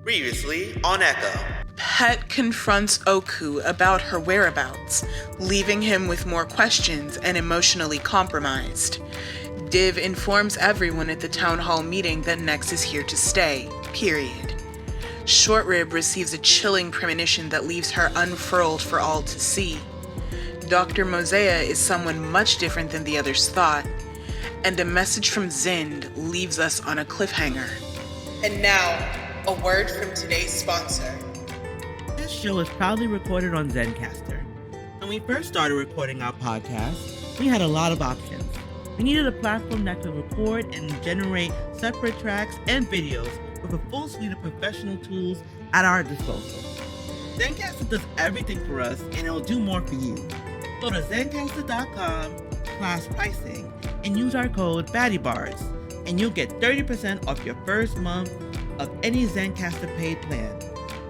Previously on Echo. Pet confronts Oku about her whereabouts, leaving him with more questions and emotionally compromised. Div informs everyone at the town hall meeting that Nex is here to stay, period. Short Rib receives a chilling premonition that leaves her unfurled for all to see. Dr. Mozaeya is someone much different than the others thought, and a message from Zind leaves us on a cliffhanger. And now, a word from today's sponsor. This show is proudly recorded on Zencastr. When we first started recording our podcast, we had a lot of options. We needed a platform that could record and generate separate tracks and videos with a full suite of professional tools at our disposal. Zencastr does everything for us, and it'll do more for you. Go to zencastr.com/pricing and use our code BaddieBards, and you'll get 30% off your first month of any Zencastr paid plan.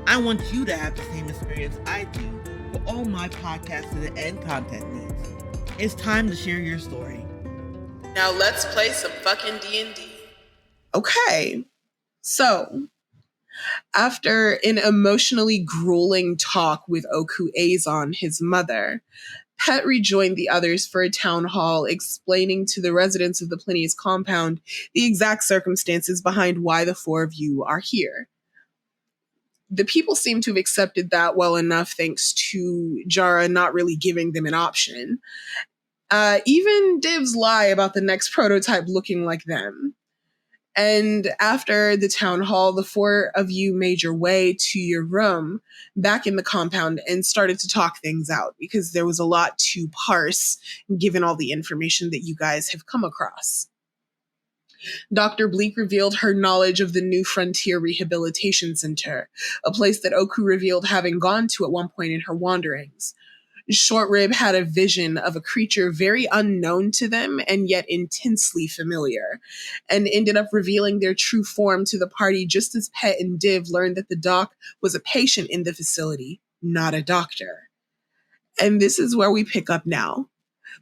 I want you to have the same experience I do for all my podcasting and content needs. It's time to share your story. Now let's play some fucking D&D. Okay, so after an emotionally grueling talk with Oku Azon, his mother, Pet rejoined the others for a town hall explaining to the residents of the Plinius compound the exact circumstances behind why the four of you are here. The people seem to have accepted that well enough thanks to Jara not really giving them an option. Even Div's lie about the next prototype looking like them. And after the town hall, the four of you made your way to your room back in the compound and started to talk things out because there was a lot to parse given all the information that you guys have come across. Dr. Bleak revealed her knowledge of the New Frontier Rehabilitation Center, a place that Oku revealed having gone to at one point in her wanderings. Short Rib had a vision of a creature very unknown to them and yet intensely familiar, and ended up revealing their true form to the party just as Pet and Div learned that the doc was a patient in the facility, not a doctor. And this is where we pick up now,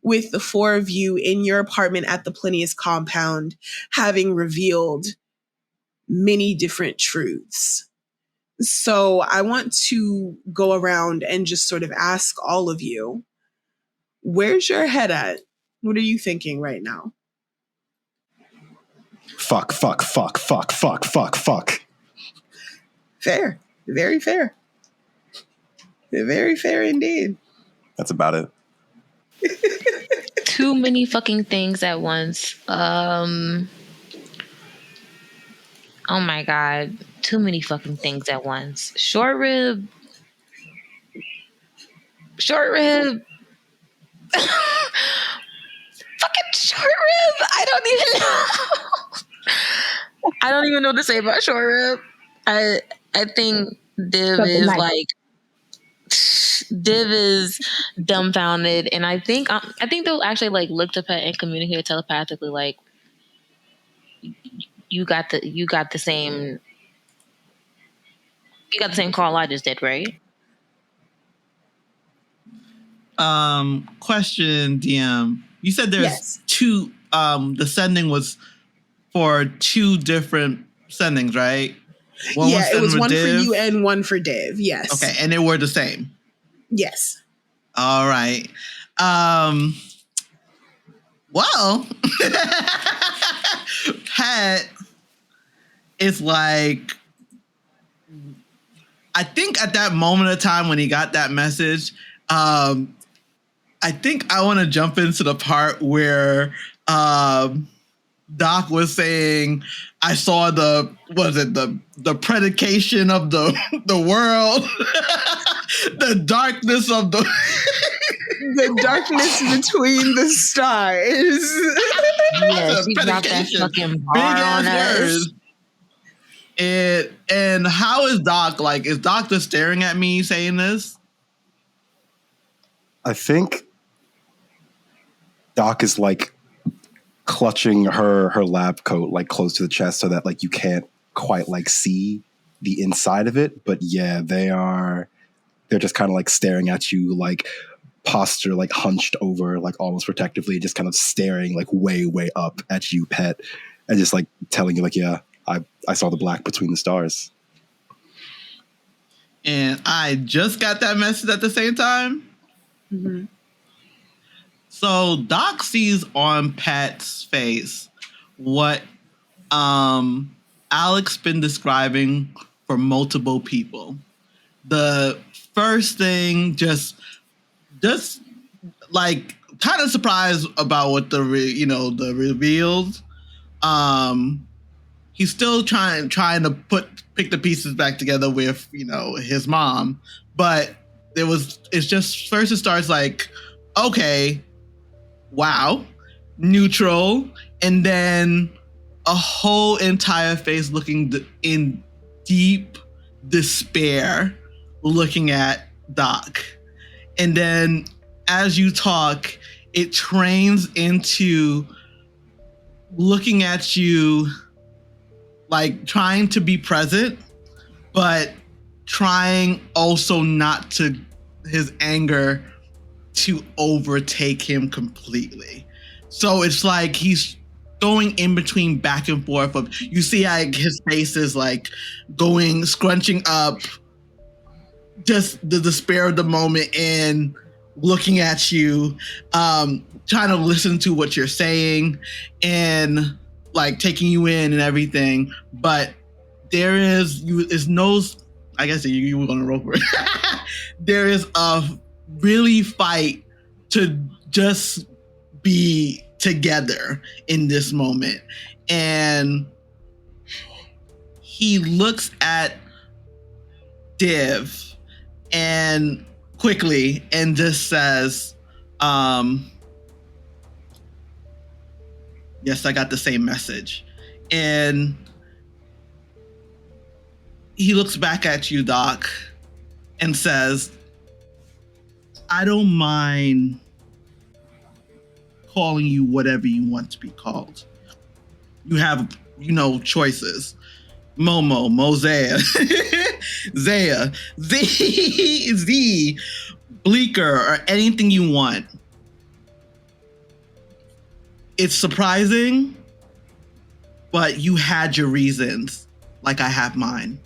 with the four of you in your apartment at the Plinius compound, having revealed many different truths. So I want to go around and just sort of ask all of you, where's your head at? What are you thinking right now? Fuck. Fair. Very fair. Very fair indeed. That's about it. Too many fucking things at once. Oh my God. Too many fucking things at once. Short Rib. Fucking Short Rib. I don't even know what to say about Short Rib. I think Div is dumbfounded, and I think they'll actually like look to Pet and communicate telepathically. Like, you got the same call I just did, right? Question, DM. You said there's two. The sending was for two different sendings, right? It was one for you and one for Div. Yes. Okay, and they were the same. Yes. All right. Well, Pet is like, I think at that moment of time when he got that message, I think I want to jump into the part where Doc was saying, I saw the predication of the world, the darkness of the darkness between the stars. Yes, he dropped that fucking bar on us. And how is Doc? Like, is Doc just staring at me saying this? I think Doc is like clutching her lab coat like close to the chest so that like you can't quite like see the inside of it. But yeah, they're just kind of like staring at you, like posture, like hunched over, like almost protectively, just kind of staring like way up at you, Pet, and just like telling you like, yeah, I saw the black between the stars. And I just got that message at the same time. Mm-hmm. So Doc sees on Pat's face what Alex been describing for multiple people. The first thing, just like kind of surprised about what the reveals. He's still trying to pick the pieces back together with his mom, but it's just first it starts like, okay, wow, neutral, and then a whole entire face looking in deep despair, looking at Doc, and then as you talk, it trains into looking at you, like trying to be present, but trying also not to his anger to overtake him completely. So it's like he's going in between back and forth of, you see how his face is like going, scrunching up, just the despair of the moment and looking at you, trying to listen to what you're saying and like taking you in and everything. But there is no, I guess you were gonna roll for it. There is a really fight to just be together in this moment. And he looks at Div and quickly and just says, yes, I got the same message. And he looks back at you, Doc, and says, I don't mind calling you whatever you want to be called. You have, choices. Momo, Mozaeya, Zaya, Z, Bleaker, or anything you want. It's surprising, but you had your reasons, like I have mine.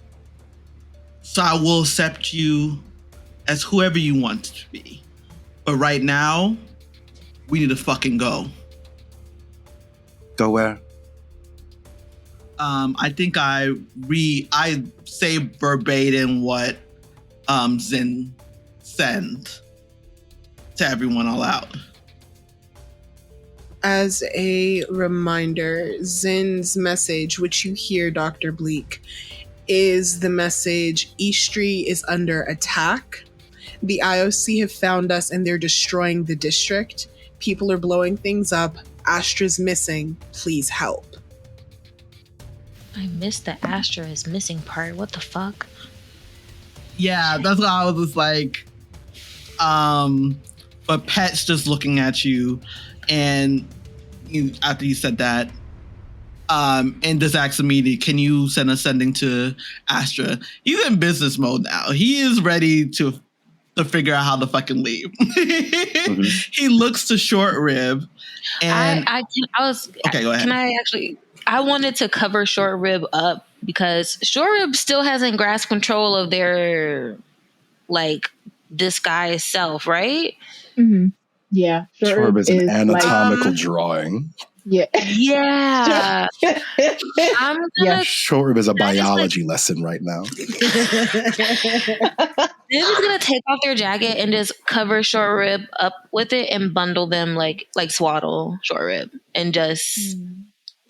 So I will accept you as whoever you want to be. But right now, we need to fucking go. Go where? I think I say verbatim what Zin sent to everyone all out. As a reminder, Zin's message, which you hear, Dr. Bleak, is the message, Eastry is under attack. The IOC have found us and they're destroying the district. People are blowing things up. Astra's missing. Please help. I missed the Astra is missing part. What the fuck? Yeah, that's why I was just like, but Pet's just looking at you, and after you said that, and just asks immediately, can you send a sending to Astra? He's in business mode now. He is ready to figure out how to fucking leave. Mm-hmm. He looks to Short Rib, and okay, go ahead. I wanted to cover Short Rib up because Short Rib still hasn't grasped control of their like disguised self, right? Mm-hmm. Yeah, Short Rib is an anatomical drawing. Yeah, yeah. Short Rib is a biology lesson right now. They're just gonna take off their jacket and just cover Short Rib up with it and bundle them like swaddle Short Rib and just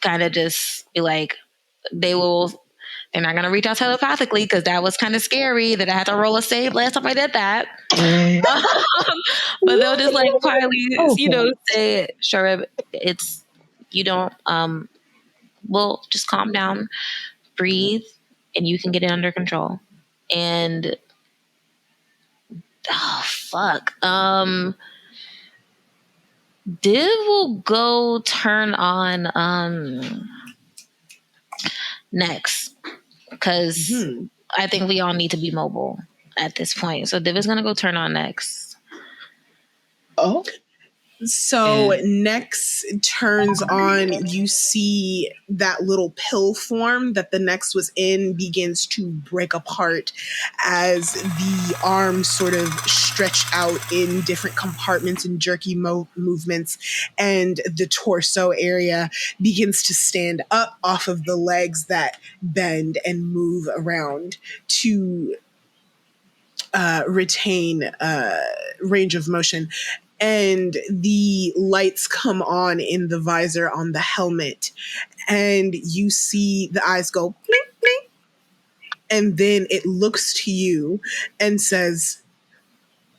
kind of just be like, they're not going to reach out telepathically because that was kind of scary that I had to roll a save last time I did that. But they'll just like quietly, say, Short Rib, we'll just calm down, breathe, and you can get it under control. And, oh, fuck. Div will go turn on next because I think we all need to be mobile at this point. So Div is gonna go turn on next. Oh, So And- Nex turns on, you see that little pill form that the Nex was in begins to break apart as the arms sort of stretch out in different compartments and jerky movements, and the torso area begins to stand up off of the legs that bend and move around to retain range of motion. And the lights come on in the visor on the helmet, and you see the eyes go blink, blink, and then it looks to you and says,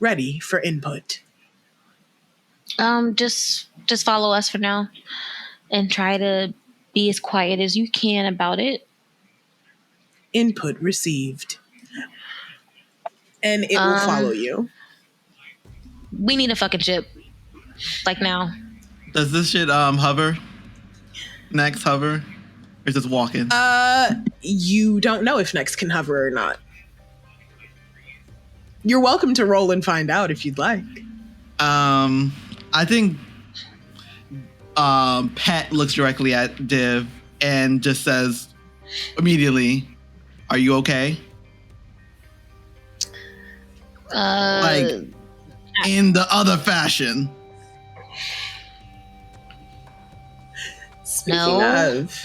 "Ready for input." Just follow us for now, and try to be as quiet as you can about it. Input received. And it will follow you. We need a fucking ship, like now. Does this shit hover? Next hover? Or is this walking? You don't know if Nex can hover or not. You're welcome to roll and find out if you'd like. I think Pat looks directly at Div and just says immediately, "Are you okay?" Like in the other fashion. Speaking of,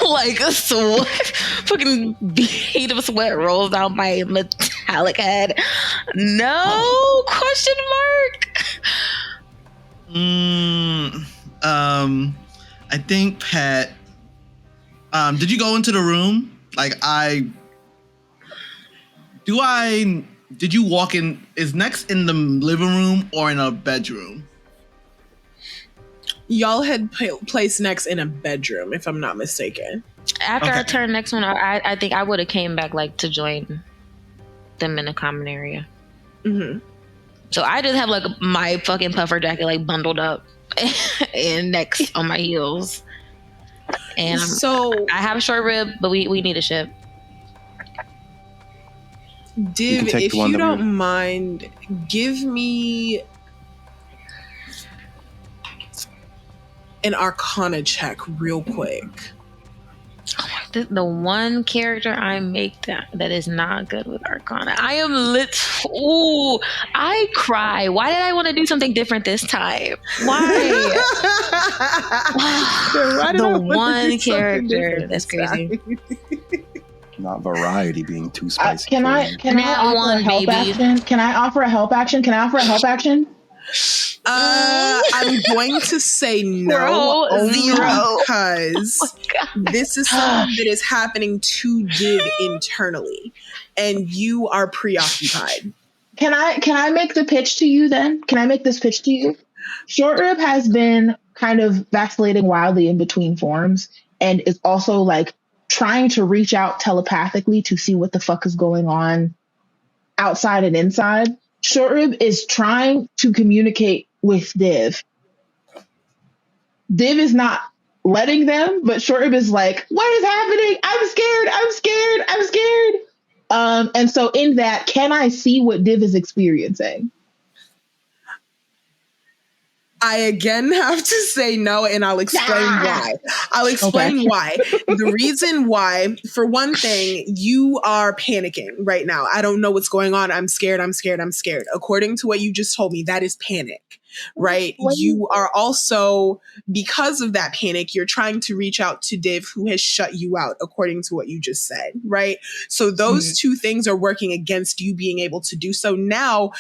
like a sweat, fucking bead of sweat rolls down my metallic head. No question mark. I think Pat. Did you go into the room? Did you walk in? Is Nex in the living room or in a bedroom? Y'all had placed Nex in a bedroom, if I'm not mistaken. After I turned next one, I think I would have came back like to join them in a common area. Mm-hmm. So I just have like my fucking puffer jacket like bundled up and Nex on my heels. And so I have a short rib, but we need a ship. Div, if you don't mind, give me an Arcana check real quick. The one character I make that is not good with Arcana. I am lit. Ooh, I cry. Why did I want to do something different this time? Why? The one character. That's crazy. Not variety being too spicy. Can I offer a help action? Can I offer a help action? I'm going to say no, because this is something that is happening to Div internally, and you are preoccupied. Can I make the pitch to you then? Can I make this pitch to you? Short Rib has been kind of vacillating wildly in between forms, and is also like trying to reach out telepathically to see what the fuck is going on outside and inside. Short Rib is trying to communicate with Div. Div is not letting them, but Short Rib is like, what is happening? I'm scared. And so in that, can I see what Div is experiencing? I again have to say no, and I'll explain why. Why. The reason why, for one thing, you are panicking right now. I don't know what's going on. I'm scared. According to what you just told me, that is panic, right? You are also, because of that panic, you're trying to reach out to Div, who has shut you out, according to what you just said, right? So those two things are working against you being able to do so. Now,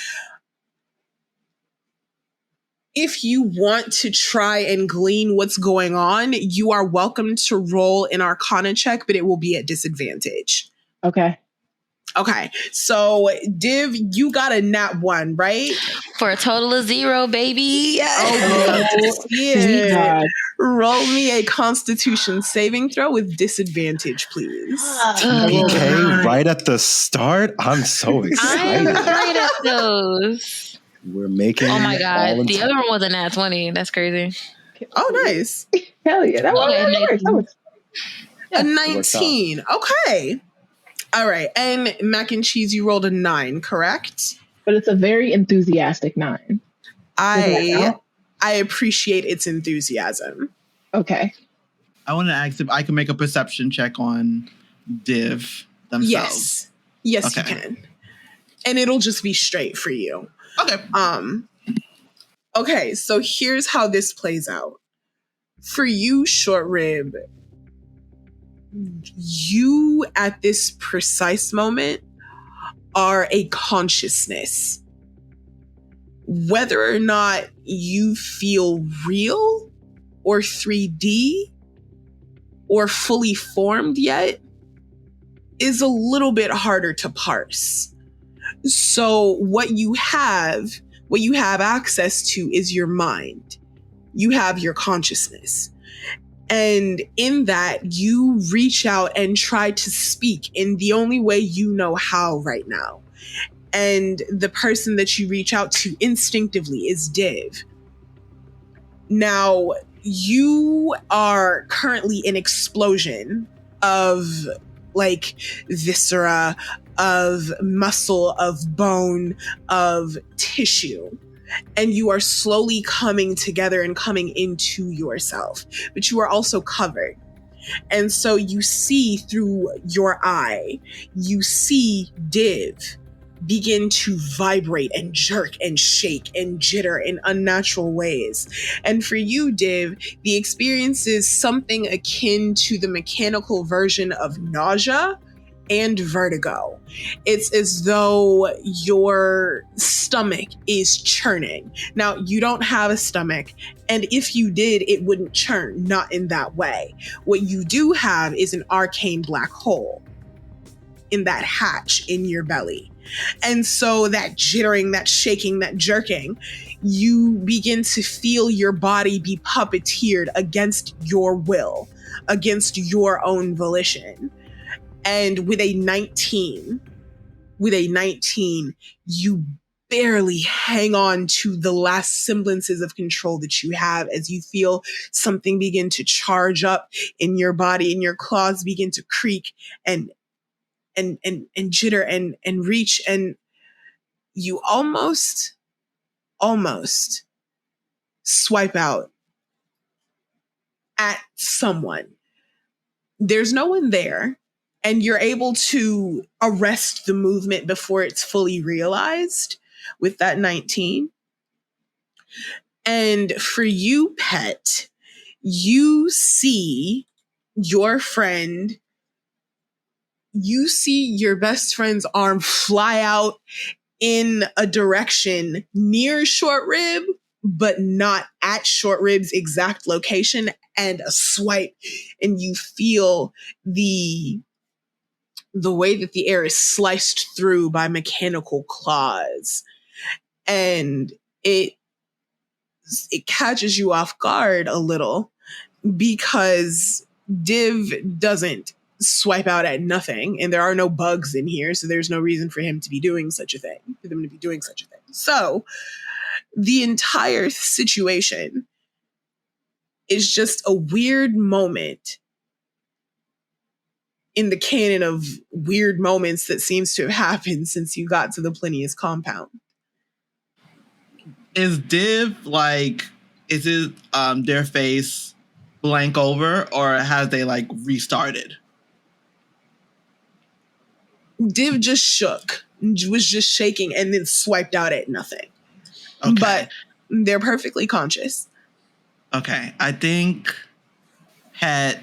if you want to try and glean what's going on, you are welcome to roll an Arcana check, but it will be at disadvantage. Okay. So, Div, you got a nat 1, right? For a total of 0, baby. Yeah. Roll me a Constitution saving throw with disadvantage, please. TPK right at the start? I'm so excited. I'm great at those. We're making. Oh my god! The other one was a nat 20. That's crazy. Oh, nice! Hell yeah! A 19. Okay. All right. And Mac and Cheese, you rolled a 9, correct? But it's a very enthusiastic 9. I I appreciate its enthusiasm. Okay. I want to ask if I can make a perception check on Div themselves. Yes, okay. You can. And it'll just be straight for you. Okay. Okay, so here's how this plays out. For you, Short Rib, you at this precise moment are a consciousness. Whether or not you feel real or 3D or fully formed yet is a little bit harder to parse. So what you have access to is your mind. You have your consciousness. And in that, you reach out and try to speak in the only way you know how right now. And the person that you reach out to instinctively is Div. Now, you are currently an explosion of like viscera, of muscle, of bone, of tissue. And you are slowly coming together and coming into yourself, but you are also covered. And so you see through your eye, you see Div begin to vibrate and jerk and shake and jitter in unnatural ways. And for you, Div, the experience is something akin to the mechanical version of nausea and vertigo. It's as though your stomach is churning. Now, you don't have a stomach, and if you did, it wouldn't churn, not in that way. What you do have is an arcane black hole in that hatch in your belly. And so that jittering, that shaking, that jerking, you begin to feel your body be puppeteered against your will, against your own volition. And with a 19, you barely hang on to the last semblances of control that you have as you feel something begin to charge up in your body and your claws begin to creak and jitter and reach, and you almost swipe out at someone. There's no one there, and you're able to arrest the movement before it's fully realized with that 19. And for you, Pet, you see your friend, you see your best friend's arm fly out in a direction near Short Rib, but not at Short Rib's exact location, and a swipe, and you feel the way that the air is sliced through by mechanical claws. And it catches you off guard a little, because Div doesn't swipe out at nothing, and there are no bugs in here, so there's no reason for him to be doing such a thing, for them to be doing such a thing. So the entire situation is just a weird moment in the canon of weird moments that seems to have happened since you got to the Plinius compound. Is Div like, is it their face blank over, or has they like restarted? Div just shook, was just shaking, and then swiped out at nothing. Okay. But they're perfectly conscious. Okay, I think Pet,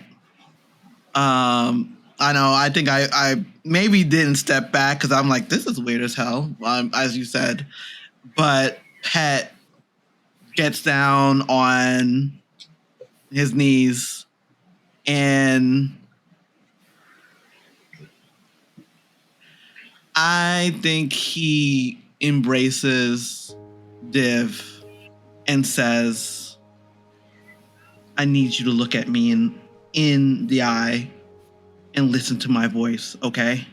I think I maybe didn't step back because I'm like, this is weird as hell, as you said. But Pet gets down on his knees and I think he embraces Div and says, I need you to look at me in the eye and listen to my voice, okay?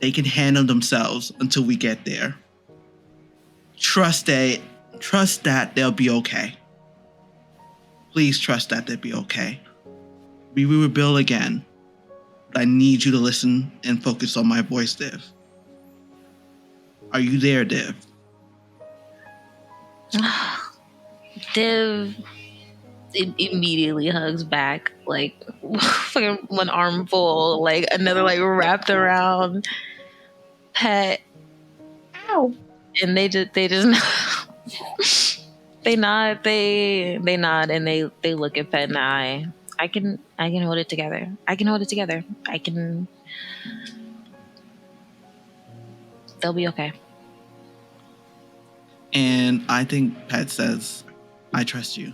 They can handle themselves until we get there. Trust that they'll be okay. Please trust that they'll be okay. We will rebuild again. But I need you to listen and focus on my voice, Div. Are you there, Div? Div immediately hugs back, like fucking one armful, like another like wrapped around Pet. Ow. And they just they nod, they nod, and they look at Pet in the eye. I can hold it together. They'll be okay. And I think Pet says, I trust you.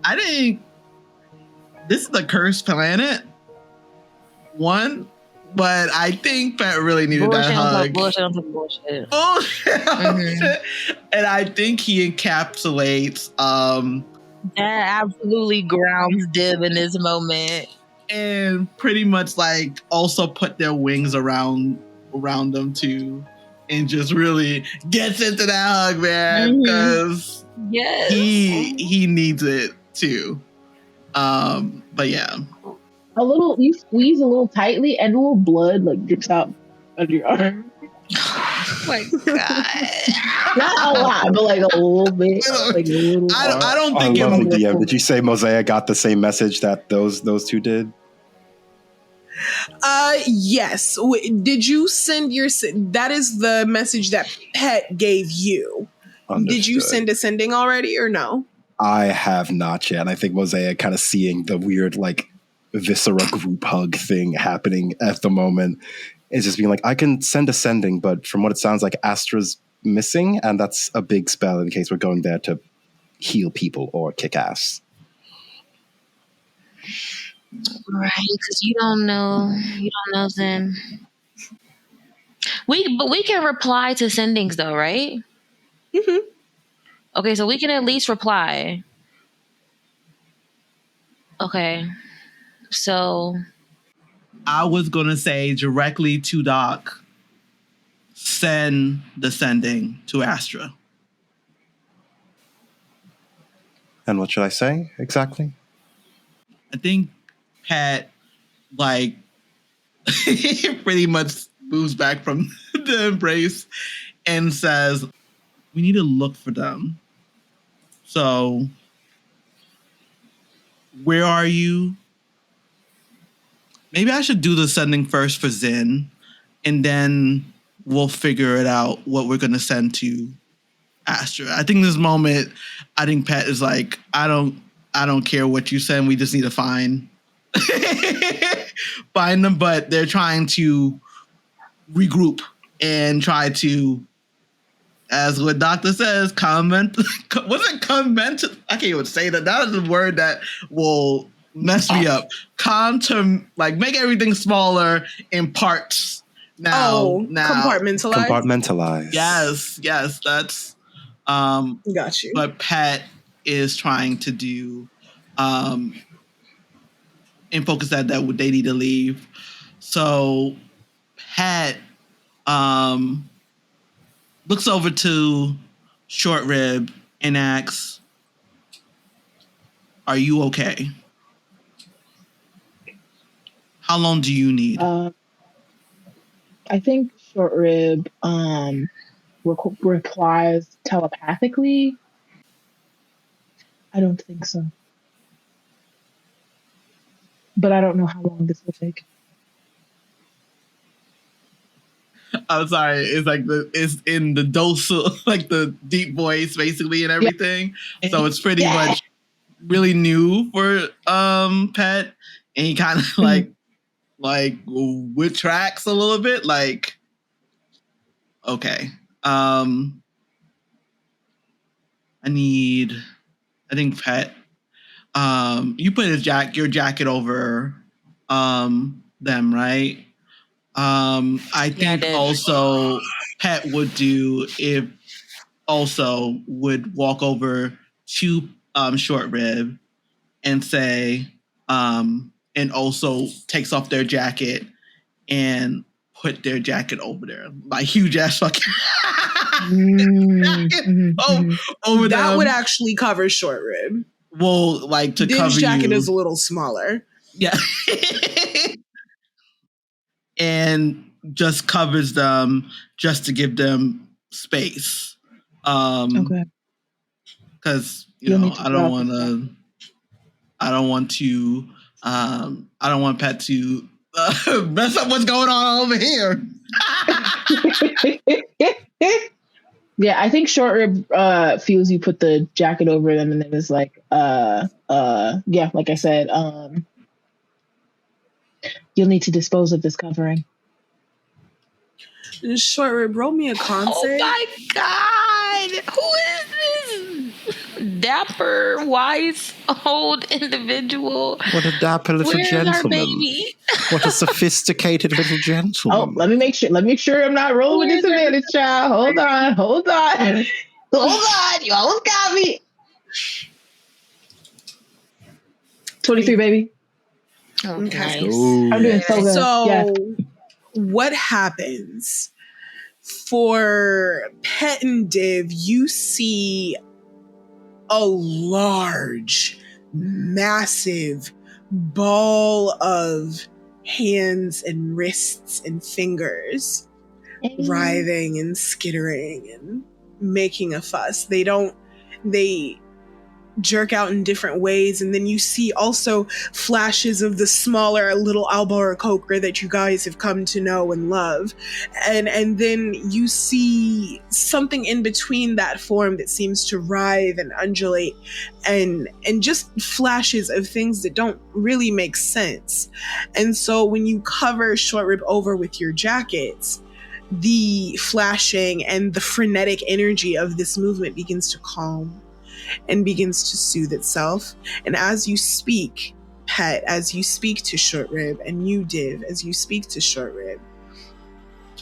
I think this is the cursed planet. One, but I think Pet really needed that hug. Bullshit. Mm-hmm. And I think he encapsulates that absolutely grounds Div in this moment. And pretty much like also put their wings around them too. And just really gets into that hug, man. Because he needs it too. But yeah. You squeeze a little tightly and a little blood like drips out under your arm. Oh my God. Not a lot, but like a little bit. Like a little I don't think DM. Did you say Mozaeya got the same message that those two did? Yes. Did you send that is the message that Pet gave you. Understood. Did you send a sending already or no? I have not yet. And I think Mozaeya kind of seeing the weird like viscera group hug thing happening at the moment is just being like, I can send a sending, but from what it sounds like, Astra's missing, and that's a big spell in case we're going there to heal people or kick ass. Right, because you don't know Zen. But we can reply to sendings though, right? Mm-hmm. Okay, so we can at least reply. Okay, so I was gonna say directly to Doc, send the sending to Astra. And what should I say exactly? I think Pat, like, pretty much moves back from the embrace and says, we need to look for them. So, where are you? Maybe I should do the sending first for Zen, and then we'll figure it out what we're going to send to Astra. I think this moment, I think Pat is like, I don't care what you send. We just need to find them. But they're trying to regroup and try to, as what Doctor says, comment. Was it comment? I can't even say that. That is a word that will mess me up. Like make everything smaller in parts. Now compartmentalize. Yes, that's got you. What Pat is trying to do, and focus that they need to leave. So Pat looks over to Short Rib and asks, "Are you okay? How long do you need?" I think Short Rib replies telepathically. I don't think so. But I don't know how long this will take. I'm sorry. It's in the docile, like the deep voice, basically, and everything. Yeah. So it's pretty much really new for Pet, and he kind of like retracts a little bit. Like, okay, I think Pet. You put your jacket over them, right? I think also Pet would walk over to Short Rib and say, and also takes off their jacket and put their jacket over there, like huge ass fucking over that them. Would actually cover Short Rib. Well, like to Dim's cover jacket you. is a little smaller. Yeah. And just covers them just to give them space. Okay. because You'll need to I don't want Pat to mess up what's going on over here. Yeah, I think Short Rib feels you put the jacket over them and then is like, yeah, like I said, you'll need to dispose of this covering. Short Rib, roll me a con save. Oh my God! Who is this dapper, wise, old individual? What a dapper little Where's gentleman. our baby? What a sophisticated little gentleman. Oh, let me make sure I'm not rolling with disadvantage, child. Hold on. You almost got me. 23, baby. Okay. Nice. I'm doing so good. So, yeah. What happens for Pet and Div? You see a large, massive ball of hands and wrists and fingers writhing and skittering and making a fuss. They jerk out in different ways, and then you see also flashes of the smaller little Albaracochra that you guys have come to know and love, and then you see something in between that form that seems to writhe and undulate, and just flashes of things that don't really make sense. And so when you cover Short Rib over with your jackets, the flashing and the frenetic energy of this movement begins to calm and begins to soothe itself. And as you speak, Pet, as you speak to Short Rib, and you, Div, as you speak to Short Rib,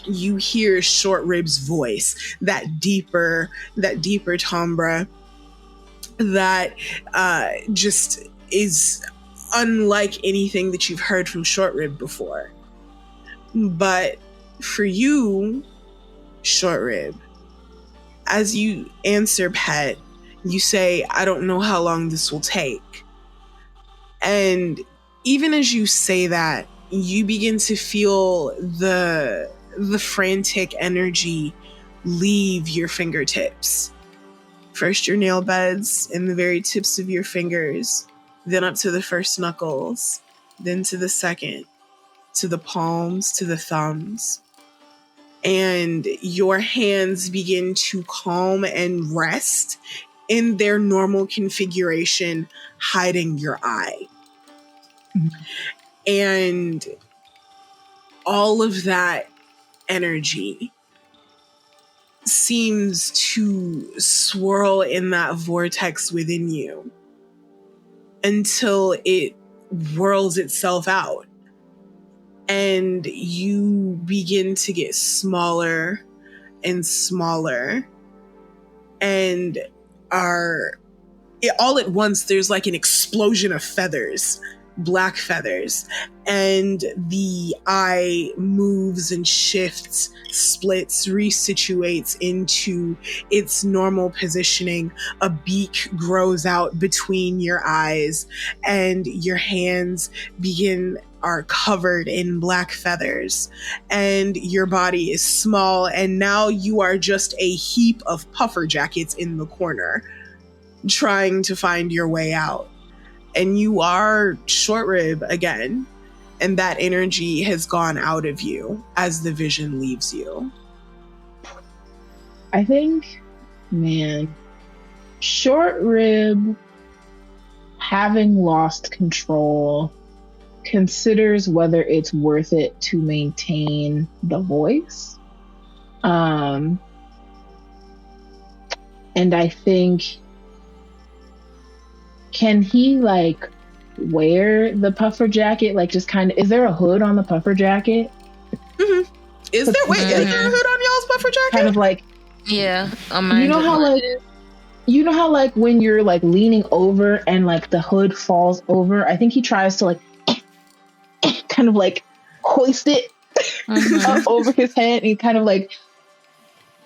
you hear Short Rib's voice, that deeper timbre that just is unlike anything that you've heard from Short Rib before. But for you, Short Rib, as you answer Pet, you say, I don't know how long this will take. And even as you say that, you begin to feel the frantic energy leave your fingertips. First your nail beds and the very tips of your fingers, then up to the first knuckles, then to the second, to the palms, to the thumbs. And your hands begin to calm and rest in their normal configuration, hiding your eye. Mm-hmm. And all of that energy seems to swirl in that vortex within you until it whirls itself out. And you begin to get smaller and smaller, and all at once there's like an explosion of feathers, black feathers, and the eye moves and shifts, splits, resituates into its normal positioning. A beak grows out between your eyes, and your hands are covered in black feathers, and your body is small, and now you are just a heap of puffer jackets in the corner, trying to find your way out. And you are Short Rib again, and that energy has gone out of you as the vision leaves you. I think, man, Short Rib, having lost control, considers whether it's worth it to maintain the voice. And I think, can he like wear the puffer jacket? Like just kind of, is there a hood on the puffer jacket? Mm-hmm. Is there a hood on y'all's puffer jacket? Kind of like, yeah. You know how like when you're like leaning over and like the hood falls over, I think he tries to like kind of like hoist it up over his head, and he kind of like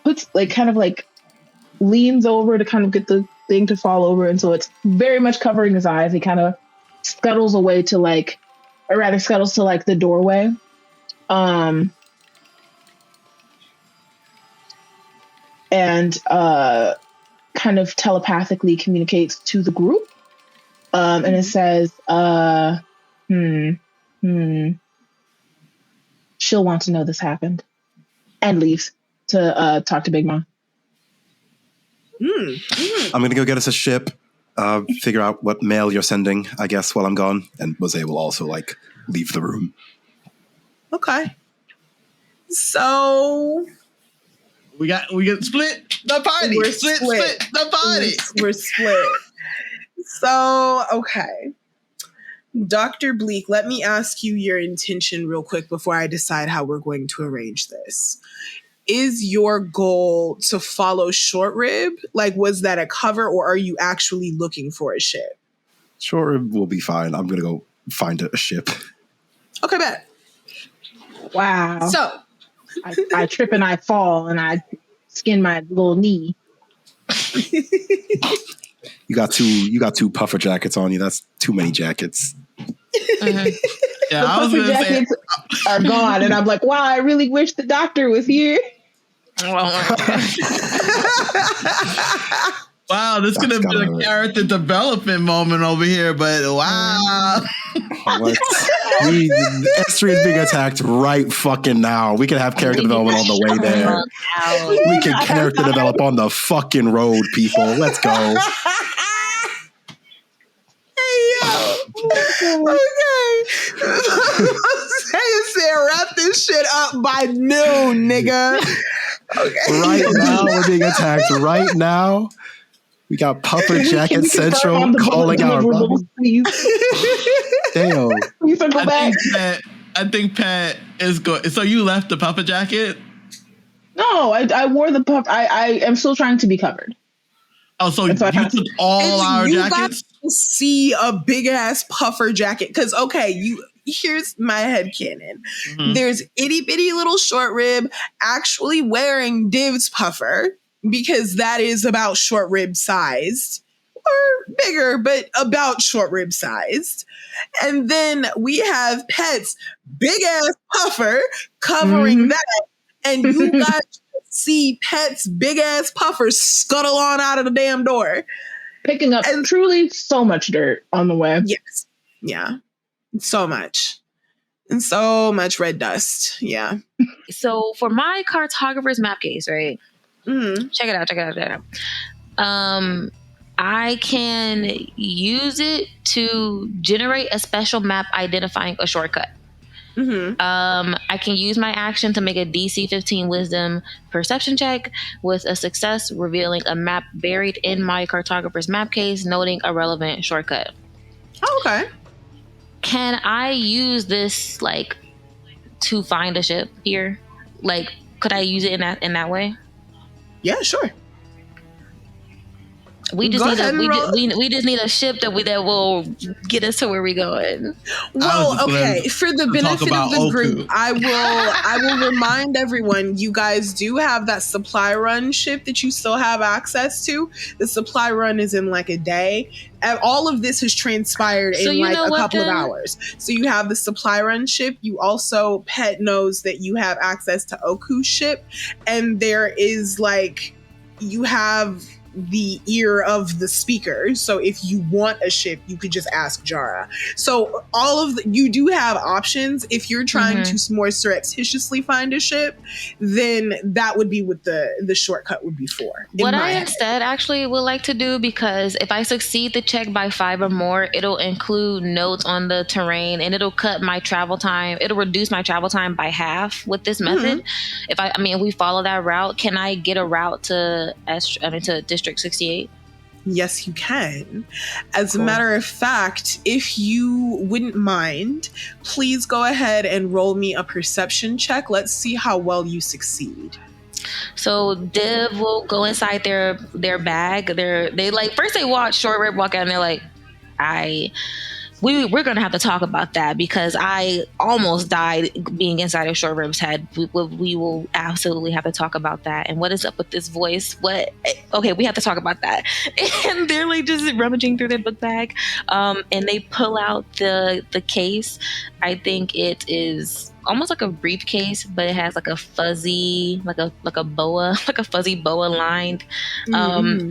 puts like kind of like leans over to kind of get the thing to fall over, and so it's very much covering his eyes. He kind of scuttles away to like, or rather scuttles to like the doorway. And kind of telepathically communicates to the group. And it says, she'll want to know this happened. And leaves to talk to Big Mom. I'm going to go get us a ship, figure out what mail you're sending, I guess, while I'm gone. And Mozaeya will also, like, leave the room. Okay. So... We got split the party. We're split the party. We're split. So, okay. Dr. Bleak, let me ask you your intention real quick before I decide how we're going to arrange this. Is your goal to follow Short Rib? Like, was that a cover, or are you actually looking for a ship? Short Rib will be fine. I'm going to go find a ship. Okay, bet. Wow. So, I trip and I fall and I skin my little knee. You got two puffer jackets on you. That's too many jackets. Yeah, the puffer jackets are gone, and I'm like, wow, I really wish the doctor was here. Wow, this could have been a character development moment over here, but wow. S3 is being attacked right fucking now. We can have character development on the way there. We can character develop on the fucking road, people. Let's go. Okay. Mozaeya said, wrap this shit up by noon, nigga. Okay. Right now, we're being attacked. Right now, we got Puffer Jacket Central calling out. Damn. You can go back. I think Pat is going. So you left the puffer jacket? No, I wore the puff. I am still trying to be covered. Oh, so you took all our jackets? Got to see a big ass puffer jacket. Because, okay, here's my headcanon. Mm-hmm. There's itty bitty little Short Rib actually wearing Div's puffer, because that is about Short Rib sized, or bigger, but about Short Rib sized. And then we have Pet's big ass puffer covering that. And you got to see Pet's big ass puffer scuttle on out of the damn door, picking up truly so much dirt on the way. Yes. Yeah. So much. And so much red dust. Yeah. So for my cartographer's map case, right? Check it out. I can use it to generate a special map identifying a shortcut. I can use my action to make a DC 15 Wisdom perception check with a success, revealing a map buried in my cartographer's map case, noting a relevant shortcut. Oh, okay. Can I use this like to find a ship here? Like, could I use it in that way? Yeah, sure. We just need a ship that will get us to where we're going. Well, okay. For the benefit of the group, I will remind everyone, you guys do have that supply run ship that you still have access to. The supply run is in like a day. All of this has transpired in like a couple of hours. So you have the supply run ship. You also, Pet knows that you have access to Oku's ship, and there is like, you have the ear of the speaker. So if you want a ship, you could just ask Jara. So you do have options. If you're trying to more surreptitiously find a ship, then that would be what the shortcut would be for. What I instead actually would like to do, because if I succeed the check by 5 or more, it'll include notes on the terrain, and it'll cut my travel time. It'll reduce my travel time by half with this method. If we follow that route, can I get a route to District 68? Yes, you can. As a matter of fact, if you wouldn't mind, please go ahead and roll me a perception check. Let's see how well you succeed. So Div will go inside their bag. They like, first they watch Short Rib walk out and they're like, we're gonna have to talk about that because I almost died being inside of Short Rib's head. We will absolutely have to talk about that. And what is up with this voice? Okay, we have to talk about that. And they're like just rummaging through their book bag, and they pull out the case. I think it is almost like a briefcase, but it has like a fuzzy, like a boa, like a fuzzy boa lined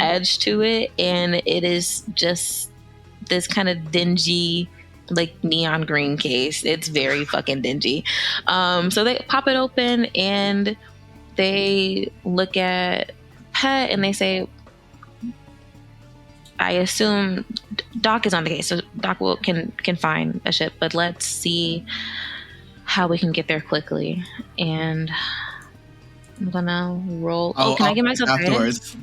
edge to it, and it is just this kind of dingy, like neon green case. It's very fucking dingy. So they pop it open and they look at Pet and they say, I assume Doc is on the case, so Doc can find a ship, but let's see how we can get there quickly. And I'm gonna roll. Can I give myself afterwards?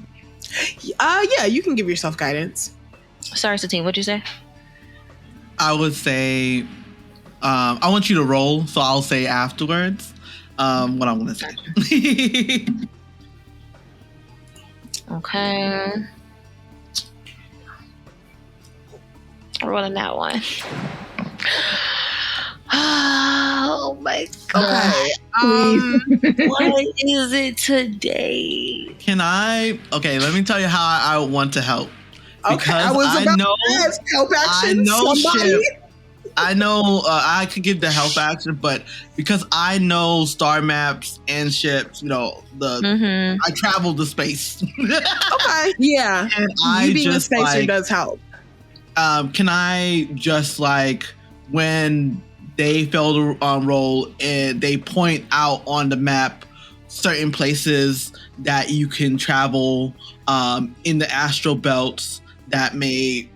Guidance? Yeah, you can give yourself guidance. Sorry, Satine, what'd you say? I would say, I want you to roll, so I'll say afterwards what I'm going to say. Okay. Rolling that one. Oh my god. Okay. What is it today? Okay, let me tell you how I want to help. Okay, I was about to ask help action. I know somebody. shit. I know I could give the help action, but because I know star maps and ships, I traveled the space. Okay, yeah. And you being a spacer does help. Can I just when they fail to roll and they point out on the map certain places that you can travel in the astral belts that may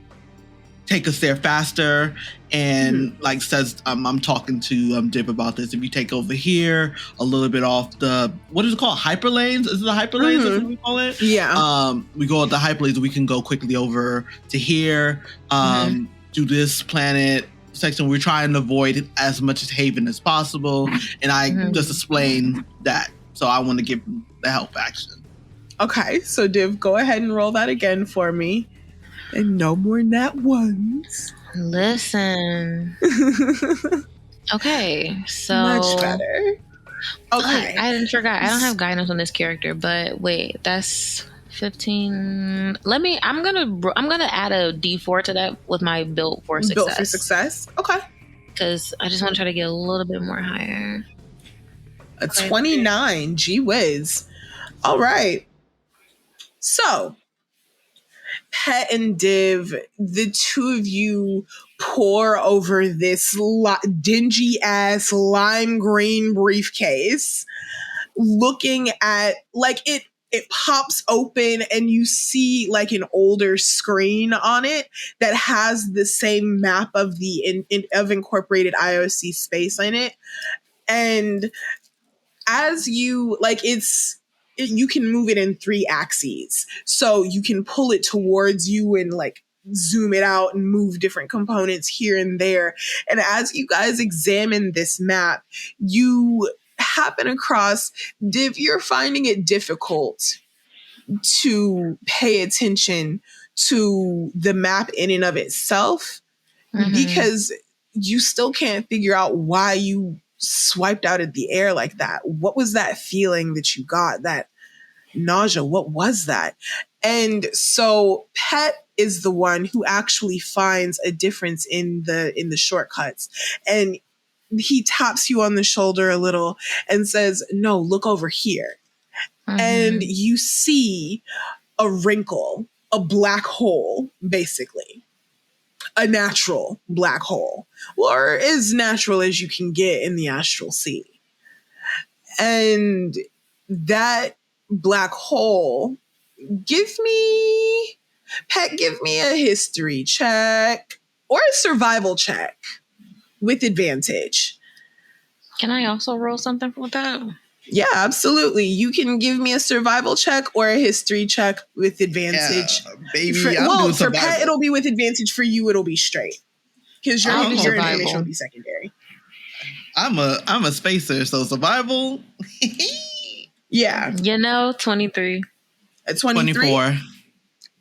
take us there faster, and says I'm talking to Dib about this. If you take over here a little bit off the, what is it called, hyperlanes? Is it the hyperlanes? That's what we call it? Yeah. We go at the hyperlanes, we can go quickly over to here, do this planet section. We're trying to avoid it as much as Haven as possible, and I just explain that. So I want to give the help action. Okay, so Div, go ahead and roll that again for me. And no more nat ones. Listen. Okay, so much better. Okay, I forgot. I don't have guidance on this character, but wait, that's 15. I'm gonna add a D4 to that with my build for success. Built for success. Okay. Because I just want to try to get a little bit more higher. A 29. Gee whiz. All right. So, Pet and Div, the two of you pour over this dingy ass lime green briefcase, looking at it pops open and you see an older screen on it that has the same map of the of incorporated IOC space in it. And as you you can move it in 3 axes. So you can pull it towards you and zoom it out and move different components here and there. And as you guys examine this map, you happen across, Div, you're finding it difficult to pay attention to the map in and of itself because you still can't figure out why you swiped out of the air like that. What was that feeling that you got, that nausea? What was that? And so Pet is the one who actually finds a difference in the shortcuts, and he taps you on the shoulder a little and says, no, look over here. And you see a wrinkle, a black hole, basically. A natural black hole, or as natural as you can get in the astral sea. And that black hole, give me a history check or a survival check with advantage. Can I also roll something with that? Yeah, absolutely. You can give me a survival check or a history check with advantage. Yeah, baby, for Pet, it'll be with advantage. For you, it'll be straight. Because your information will be secondary. I'm a spacer, so survival. Yeah. 23. At 23? 24.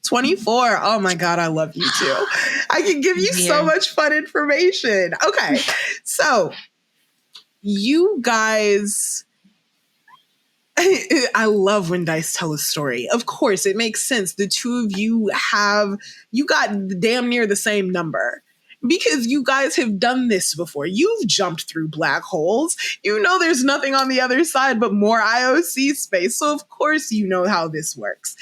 24. Oh my God, I love you too. I can give you so much fun information. Okay. So you guys, I love when dice tell a story. Of course, it makes sense. The two of you got damn near the same number. Because you guys have done this before. You've jumped through black holes. You know there's nothing on the other side but more IOC space. So of course you know how this works.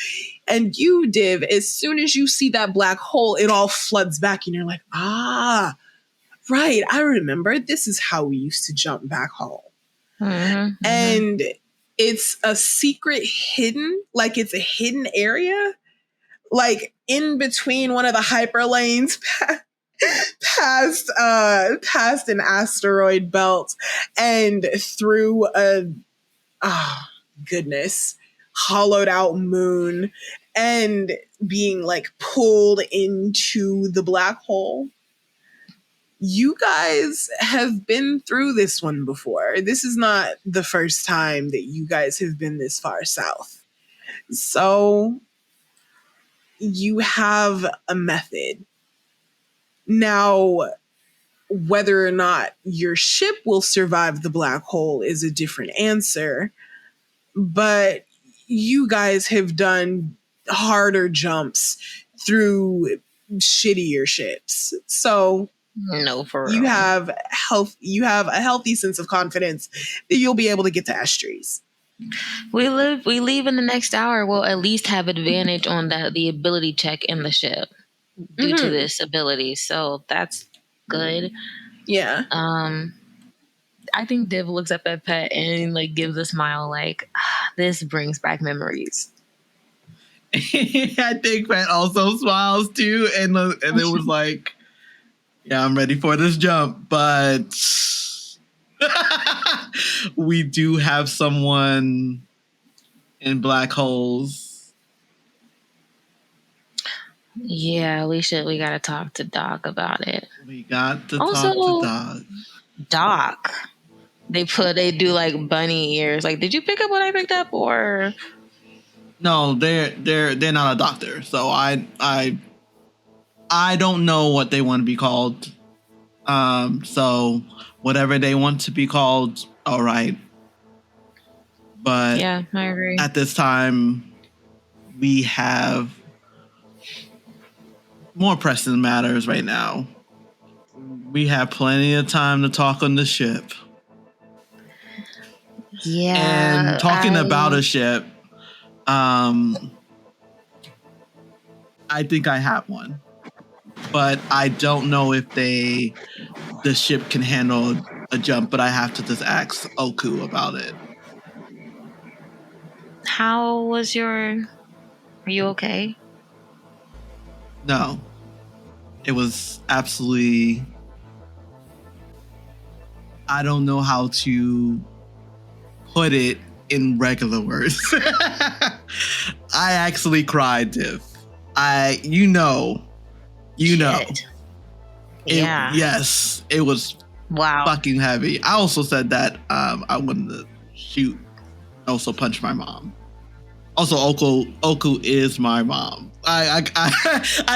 And you, Div, as soon as you see that black hole, it all floods back and you're like, right, I remember. This is how we used to jump back home. And it's a secret hidden, like it's a hidden area, like in between one of the hyperlanes past an asteroid belt and through a hollowed out moon and being like pulled into the black hole. You guys have been through this one before. This is not the first time that you guys have been this far south. So you have a method. Now, whether or not your ship will survive the black hole is a different answer, but you guys have done harder jumps through shittier ships. So no, for real. You have a healthy sense of confidence that you'll be able to get to Astries. We leave in the next hour. We'll at least have advantage on the ability check in the ship due to this ability. So that's good. Yeah. I think Div looks up at Pet and like gives a smile like, this brings back memories. I think Pet also smiles too. And it was like, yeah, I'm ready for this jump. But we do have someone in black holes. Yeah, we gotta talk to Doc about it. We got to talk to Doc. Doc. They do like bunny ears. Like, did you pick up what I picked up or? No, they're not a doctor. So I don't know what they want to be called. So whatever they want to be called, all right. But yeah, I agree. At this time, we have more pressing matters right now. We have plenty of time to talk on the ship. Yeah. And talking about a ship, I think I have one. But I don't know if the ship can handle a jump, but I have to just ask Oku about it. Are you okay? No. It was absolutely, I don't know how to put it in regular words. I actually cried, Div. You know. Yeah. Yes, it was fucking heavy. I also said that I wanted to shoot, also punch my mom. Also, Oku is my mom. I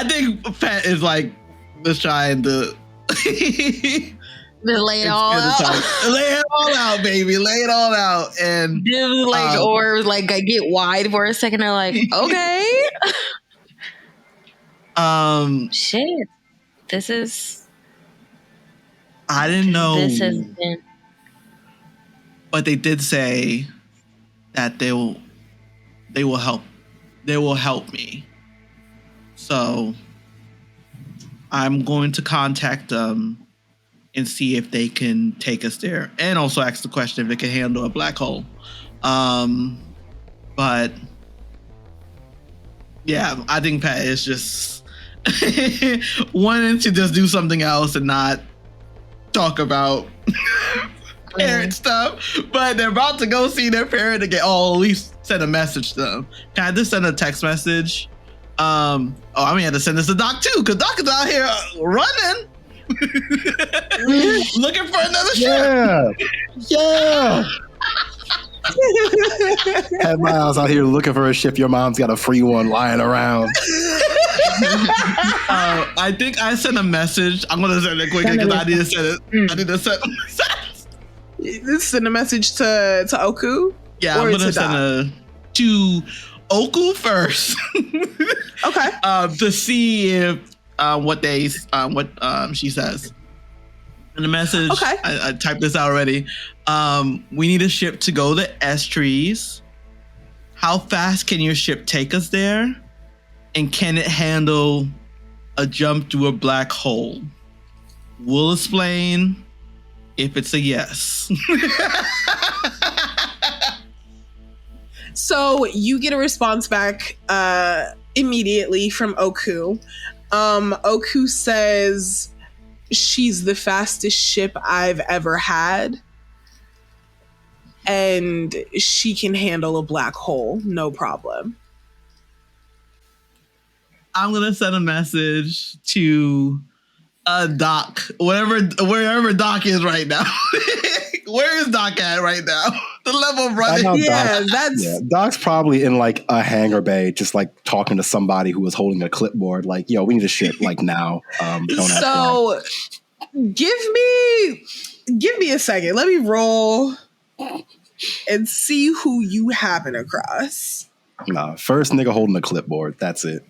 think Pet is like just trying to lay it all out. Lay it all out, baby. Lay it all out. And or like get wide for a second. They're like, okay. Shit. This is. I didn't know. This has been. But they did say that they will help. They will help me. So I'm going to contact them and see if they can take us there, and also ask the question if they can handle a black hole. But yeah, I think Pat is just wanting to just do something else and not talk about parent stuff. But they're about to go see their parent again. Oh, at least send a message to them. Can I just send a text message? I'm gonna have to send this to Doc too, because Doc is out here running. Looking for another ship. Yeah. Head Miles out here looking for a ship. Your mom's got a free one lying around. I think I sent a message. I'm gonna send it quickly because I need to send it. I need to send. Send a message to Oku. Yeah, I'm gonna send to Oku first. Okay. To see if what she says. In the message, okay. I typed this out already. We need a ship to go to Estries. How fast can your ship take us there? And can it handle a jump through a black hole? We'll explain if it's a yes. So you get a response back immediately from Oku. Oku says she's the fastest ship I've ever had. And she can handle a black hole, no problem. I'm gonna send a message to Doc, wherever Doc is right now. Where is Doc at right now? The level of running. Doc's probably in like a hangar bay, just like talking to somebody who was holding a clipboard. Like, yo, we need a ship like now. So give me a second. Let me roll and see who you happen across. Nah, first nigga holding a clipboard. That's it.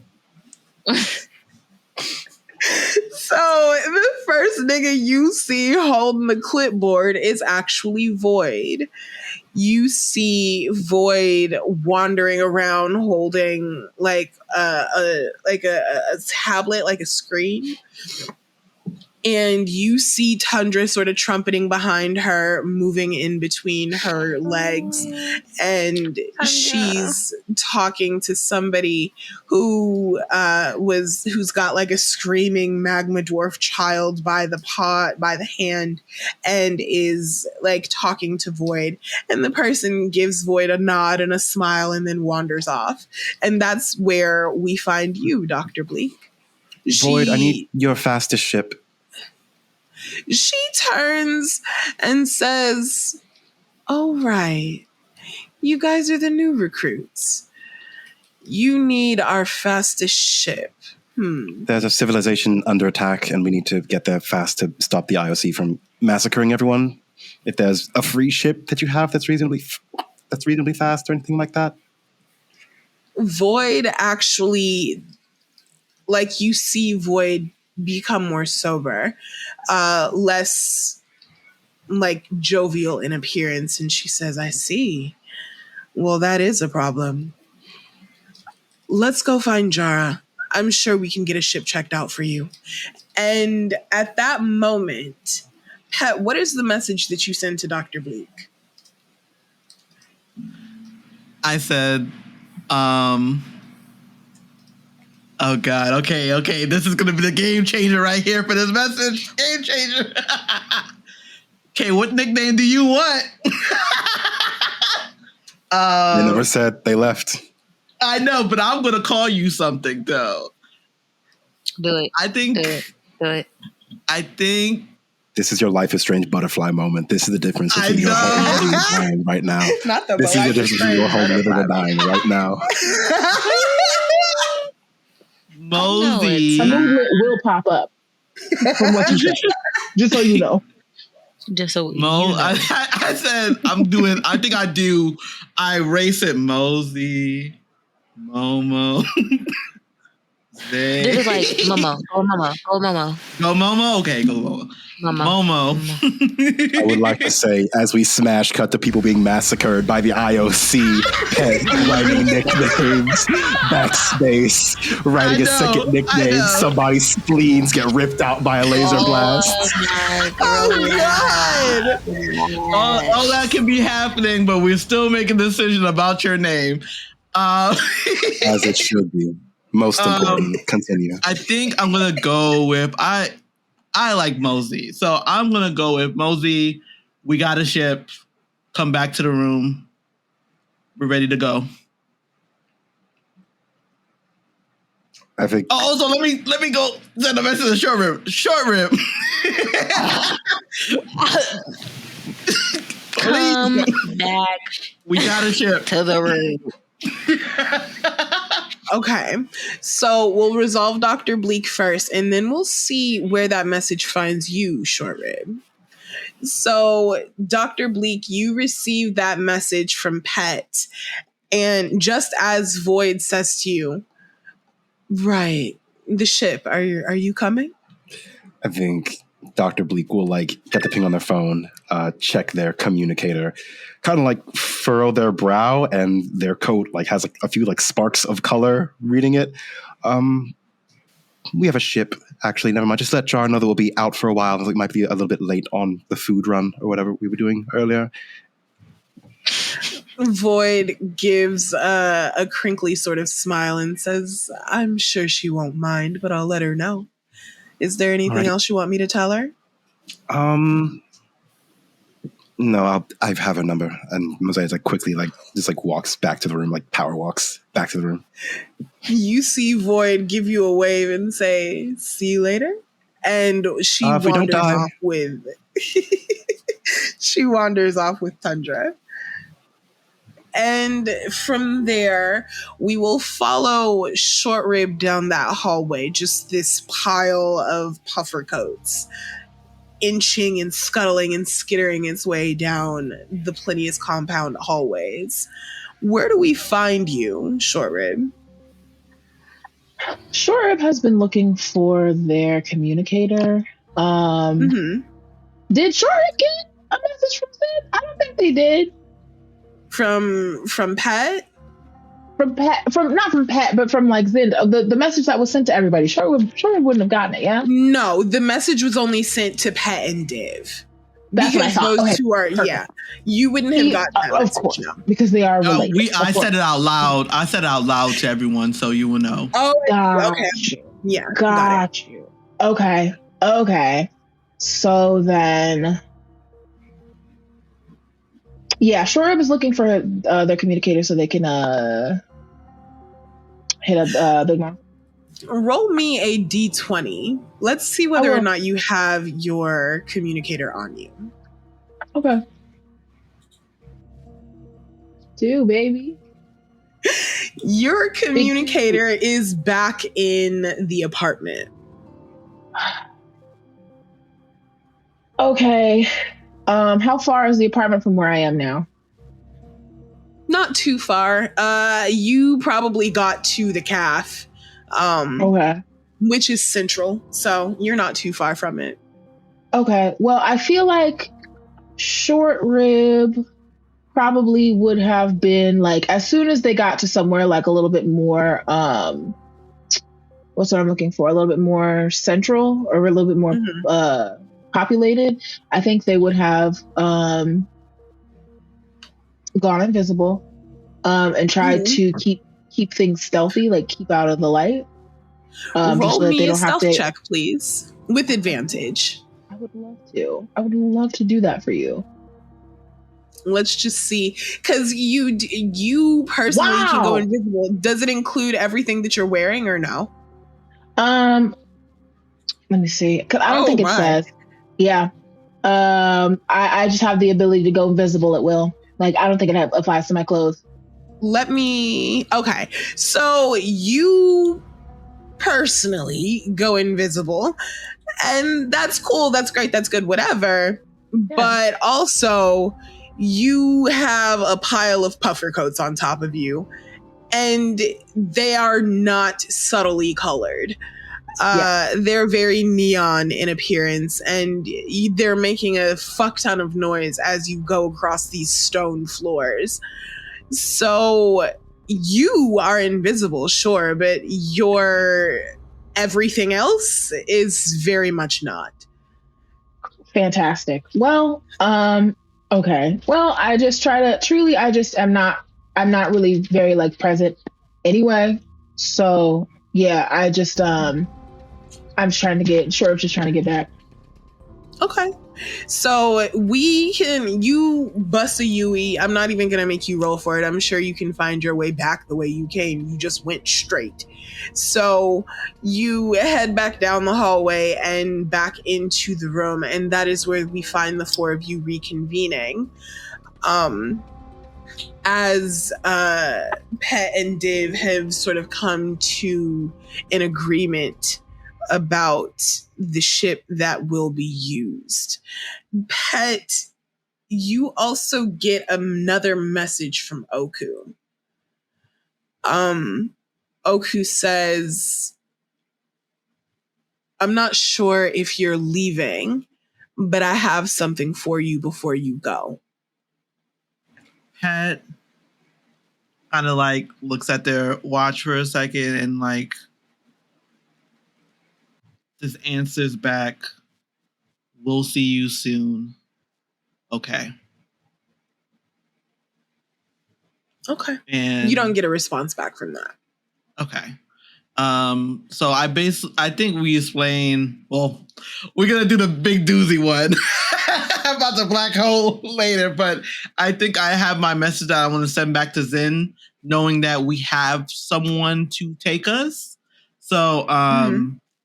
So the first nigga you see holding the clipboard is actually Void. You see Void wandering around holding like a tablet, like a screen. And you see Tundra sort of trumpeting behind her, moving in between her legs. And she's talking to somebody who's got like a screaming magma dwarf child by the hand, and is like talking to Void. And the person gives Void a nod and a smile and then wanders off. And that's where we find you, Dr. Bleak. Void, I need your fastest ship. She turns and says, "Oh, right. You guys are the new recruits. You need our fastest ship. There's a civilization under attack, and we need to get there fast to stop the IOC from massacring everyone. If there's a free ship that you have that's reasonably fast or anything like that." Void actually, like, you see Void become more sober, less like jovial in appearance, and she says, "I see. Well, that is a problem. Let's go find Jara. I'm sure we can get a ship checked out for you." And at that moment, Pet, what is the message that you send to Dr. Bleak? I said, oh God, okay. This is gonna be the game changer right here for this message. Game changer. Okay, what nickname do you want? They never said. They left. I know, but I'm gonna call you something though. Do it. Do it. I think this is your Life is Strange butterfly moment. This is the difference between your home living and dying right now. This is the difference between your home living and dying right now. Mosey. A movement will pop up from what you said. Just so you know. Just so Mo, you know. I said I race it Mosey, Momo. This is like Momo. Go Momo. Go Momo? Okay, go Momo. I would like to say, as we smash cut to people being massacred by the IOC, writing nicknames, backspace, writing a second nickname, somebody's spleens get ripped out by a laser blast. Oh God! All that can be happening, but we're still making a decision about your name. As it should be. Most important. Continue. I think I'm gonna go with I like Mosey, so I'm gonna go with Mosey. We got a ship. Come back to the room. We're ready to go. I think. Oh, also let me go send a message to Short Rib. Short Rib. Come back. We got a ship to the room. Okay, so we'll resolve Dr. Bleak first, and then we'll see where that message finds you, Short Rib. So, Dr. Bleak, you received that message from Pet, and just as Void says to you, right, the ship, are you coming? I think Dr. Bleak will like get the ping on their phone, check their communicator, kind of like furrow their brow, and their coat like has like a few like sparks of color reading it. We have a ship, actually, never mind. Just let Jar know that we'll be out for a while. It might be a little bit late on the food run or whatever we were doing earlier. Void gives a crinkly sort of smile and says, I'm sure she won't mind, but I'll let her know. Is there anything else you want me to tell her? No, I have her number. And Mozaeya like quickly just walks back to the room, like power walks back to the room. You see Void give you a wave and say, see you later? And she wanders off with she wanders off with Tundra. And from there, we will follow Short Rib down that hallway, just this pile of puffer coats, inching and scuttling and skittering its way down the Plinius compound hallways. Where do we find you, Short Rib? Short Rib has been looking for their communicator. Did Short Rib get a message from Sid? I don't think they did. From Pet? Not from Pet, but from like Zid. The message that was sent to everybody. Short Rib wouldn't have gotten it, yeah? No, the message was only sent to Pet and Div. That's because what I thought. Those two are, perfect. Yeah. You wouldn't have gotten that message. Of course, because they are related. I said it out loud. I said it out loud to everyone, so you will know. Oh, okay. Yeah. Got you. Okay. So then... Yeah, Short Rib is looking for their communicator so they can hit up Big Mom. Roll me a d20. Let's see whether or not you have your communicator on you. Okay. 2, baby. Your communicator is back in the apartment. Okay. How far is the apartment from where I am now? Not too far. You probably got to the calf. Okay. Which is central, so you're not too far from it. Okay. Well, I feel like Short Rib probably would have been like, as soon as they got to somewhere like a little bit more, what's what I'm looking for? A little bit more central or a little bit more populated. I think they would have gone invisible and tried to keep things stealthy, like keep out of the light. Roll me a stealth check, please, with advantage. I would love to. I would love to do that for you. Let's just see, because you personally can go invisible. Does it include everything that you're wearing or no? Let me see, because I don't think it says. Yeah. I just have the ability to go invisible at will. Like, I don't think it applies to my clothes. Okay. So you personally go invisible, and that's cool. That's great. That's good. Whatever. Yeah. But also, you have a pile of puffer coats on top of you, and they are not subtly colored. They're very neon in appearance, and they're making a fuck ton of noise as you go across these stone floors. So you are invisible, sure, but your everything else is very much not. Fantastic. Well, okay. Well, I just I'm not really very like present anyway. So yeah, I'm just trying to get back. Okay. So you bust a Yui. I'm not even going to make you roll for it. I'm sure you can find your way back the way you came. You just went straight. So you head back down the hallway and back into the room. And that is where we find the four of you reconvening. as Pet and Div have sort of come to an agreement about the ship that will be used. Pet, you also get another message from Oku. Oku says, I'm not sure if you're leaving, but I have something for you before you go. Pet kind of like looks at their watch for a second and like just answers back, we'll see you soon. Okay. Okay. And you don't get a response back from that. Okay. So I think we explain, well, we're going to do the big doozy one about the black hole later, but I think I have my message that I want to send back to Zen, knowing that we have someone to take us. So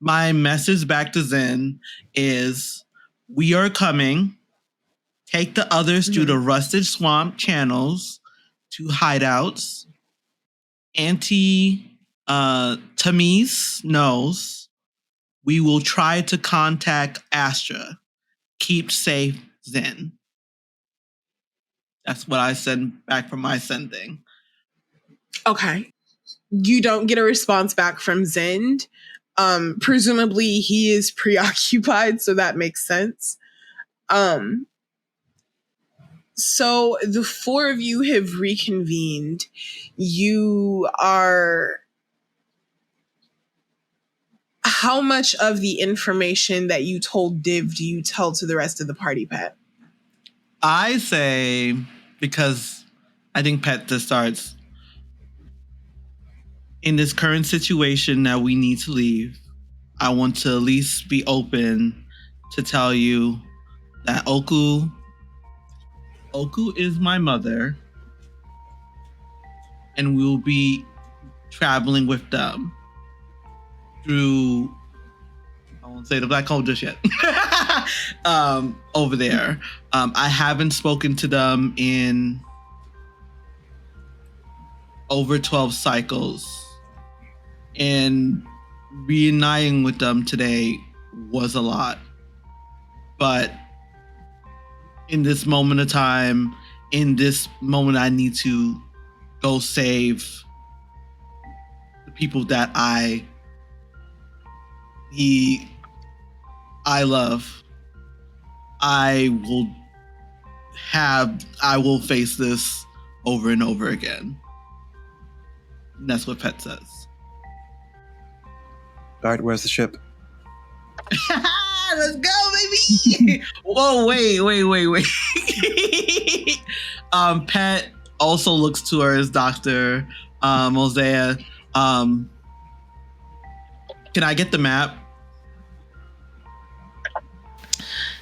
my message back to Zen is, we are coming. Take the others through the rusted swamp channels to hideouts. Tamis knows we will try to contact Astra. Keep safe, Zen. That's what I send back from my sending. Okay. You don't get a response back from Zend. Presumably he is preoccupied, so that makes sense. So the four of you have reconvened. You are... How much of the information that you told Div do you tell to the rest of the party, Pet? I say, because I think Pet just starts, in this current situation that we need to leave, I want to at least be open to tell you that Oku is my mother, and we'll be traveling with them through, I won't say the black hole just yet, over there. I haven't spoken to them in over 12 cycles, and reuniting with them today was a lot. But in this moment of time, in this moment, I need to go save the people that I love. I will face this over and over again. And that's what Pet says. All right, where's the ship? Let's go, baby! Whoa, wait. Pet also looks towards Dr. Mozaeya. Can I get the map?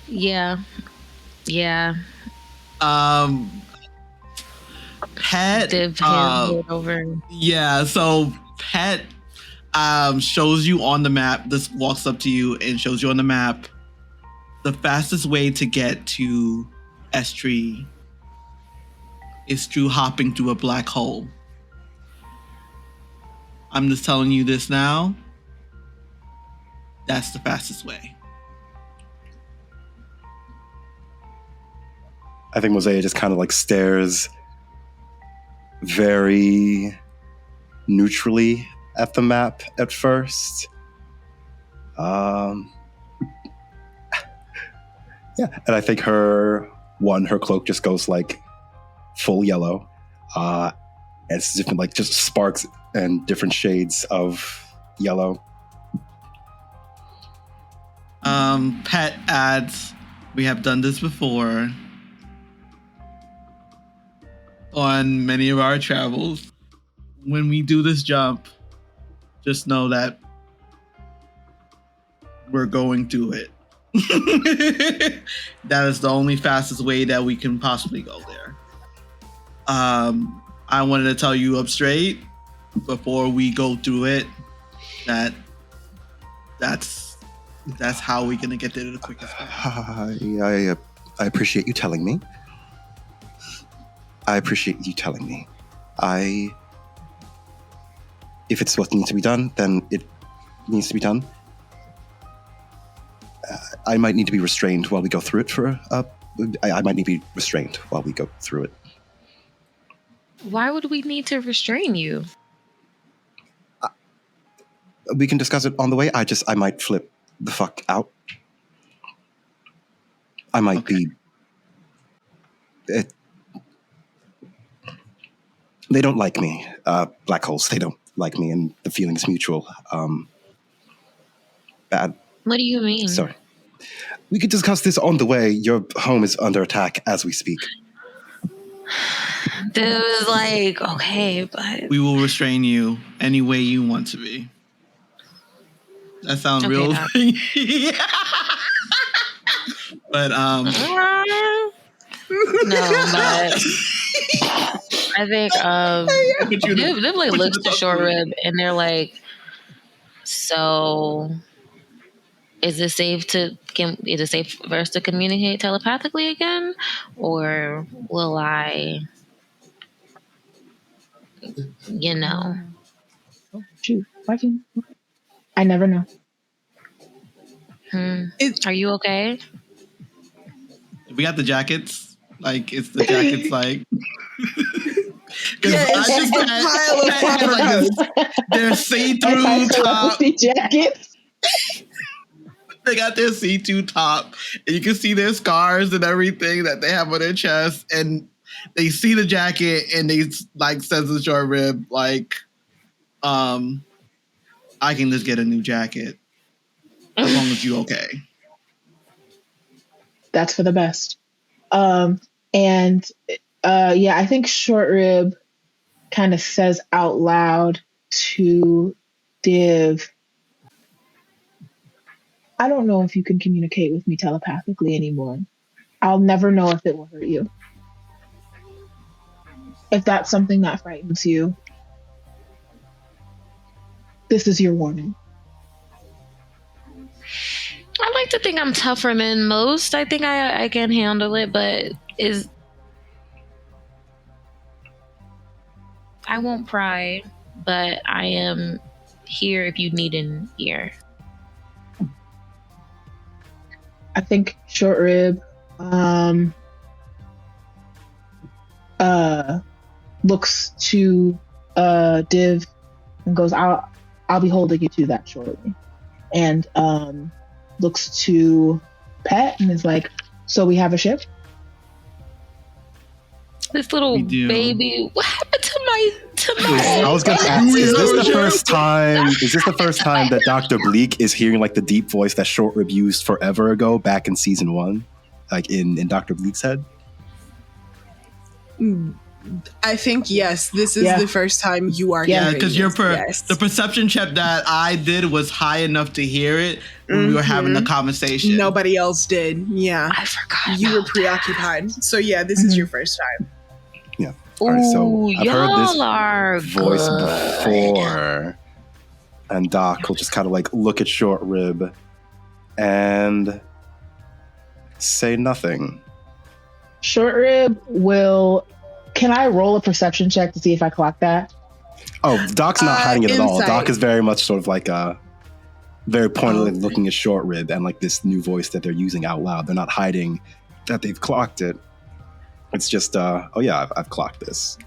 Yeah. Pet. Div hand over. Yeah, so Pet shows you on the map. This walks up to you and shows you on the map the fastest way to get to Estrie is through hopping through a black hole. I'm just telling you this now. That's the fastest way. I think Mozaeya just kind of like stares very neutrally at the map at first. Yeah, and I think her cloak just goes like full yellow. And it's different, like just sparks and different shades of yellow. Pet adds, we have done this before on many of our travels. When we do this jump, just know that we're going through it. That is the only fastest way that we can possibly go there. I wanted to tell you up straight before we go through it that's how we're gonna get there the quickest way. I appreciate you telling me. I appreciate you telling me. If it's what needs to be done, then it needs to be done. I might need to be restrained while we go through it I might need to be restrained while we go through it. Why would we need to restrain you? We can discuss it on the way. I might flip the fuck out. I might be... they don't like me. Black holes, they don't like me, and the feeling's mutual. Bad. What do you mean? Sorry. We could discuss this on the way. Your home is under attack as we speak. Dude was like, okay, but... We will restrain you any way you want to be. That sounds real. Yeah. But, No, but... I think, they like looks to Short Rib and they're like, so... Is it safe for us to communicate telepathically again? Or will I, Shoot, I never know. Are you okay? We got the jackets. Like, it's the jackets, like... Yeah, it's just a pile of like their see-through top. Jackets. They got their C2 top, and you can see their scars and everything that they have on their chest, and they see the jacket, and they like says to Short Rib, like, I can just get a new jacket as long as you okay. That's for the best. I think Short Rib kind of says out loud to Div, I don't know if you can communicate with me telepathically anymore. I'll never know if it will hurt you. If that's something that frightens you, this is your warning. I like to think I'm tougher than most. I think I can handle it, but I won't pry, but I am here if you need an ear. I think Short Rib looks to Div and goes, I'll be holding you to that shortly. And looks to Pet and is like, so we have a ship? This little baby, what happened to my I was gonna ask, is this the first time that Dr. Bleak is hearing like the deep voice that Short Rib used forever ago back in season 1? Like in Dr. Bleak's head? I think yes. This is the first time you are hearing it. Because the perception check that I did was high enough to hear it when we were having the conversation. Nobody else did. Yeah. I forgot. You were preoccupied. So yeah, this is your first time. Yeah. All right, so I've heard this voice good. before. And Doc will just kind of like look at Short Rib and say nothing. Short Rib will... Can I roll a perception check to see if I clock that? Oh, Doc's not hiding it at all. Doc is very much sort of like very pointedly looking at Short Rib and like this new voice that they're using out loud. They're not hiding that they've clocked it. It's just, I've clocked this.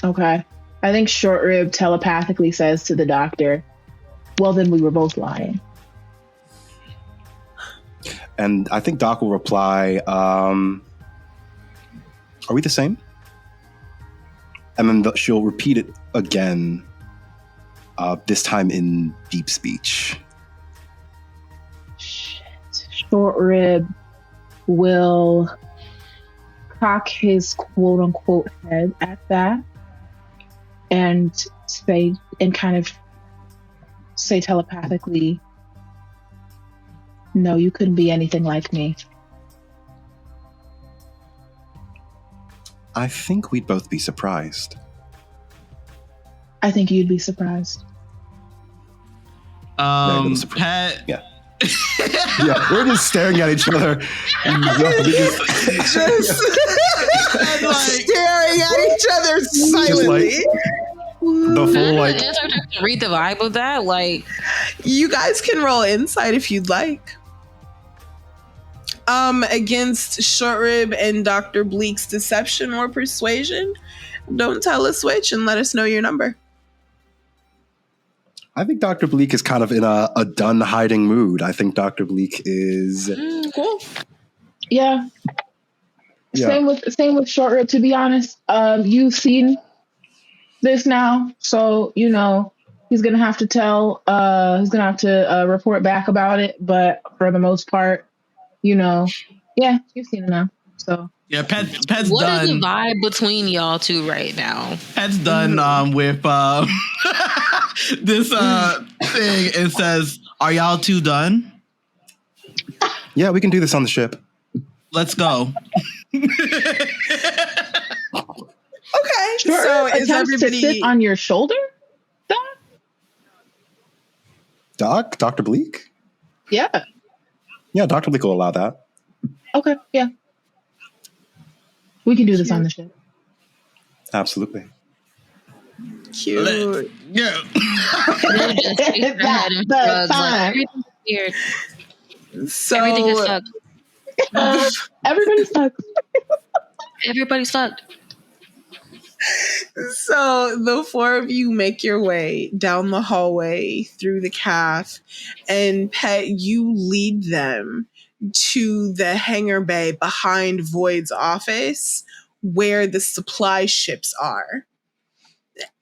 Okay. I think Short Rib telepathically says to the doctor, well, then we were both lying. And I think Doc will reply, are we the same? And then she'll repeat it again, this time in deep speech. Shit. Short Rib will cock his quote-unquote head at that and say telepathically, no, you couldn't be anything like me. I think we'd both be surprised. I think you'd be surprised. Pat, Yeah, we're just staring at each other. Just staring at each other silently. The full like. Read the vibe of that. Like, you guys can roll insight if you'd like. Against Short Rib and Dr. Bleak's deception or persuasion. Don't tell us which and let us know your number. I think Dr. Bleak is kind of in a done hiding mood. I think Dr. Bleak is cool. Yeah. Same with Short Rib, to be honest. You've seen this now, so you know he's gonna have to report back about it, but for the most part, you know, yeah, you've seen it now. So yeah, Pet's what done. What is the vibe between y'all two right now? Pet's done with this thing and says, "Are y'all two done?" Yeah, we can do this on the ship. Let's go. Okay, Short so Rib is everybody to sit on your shoulder? Doc? Dr. Bleak? Yeah. Yeah, Dr. Bleak will allow that. Okay, yeah. We can do this on the ship. Absolutely. cute? Yeah. That's fine. Weird. So Everything is fucked. Everybody's fucked. Everybody's fucked. So the four of you make your way down the hallway through the caf, and Pet, you lead them to the hangar bay behind Void's office where the supply ships are.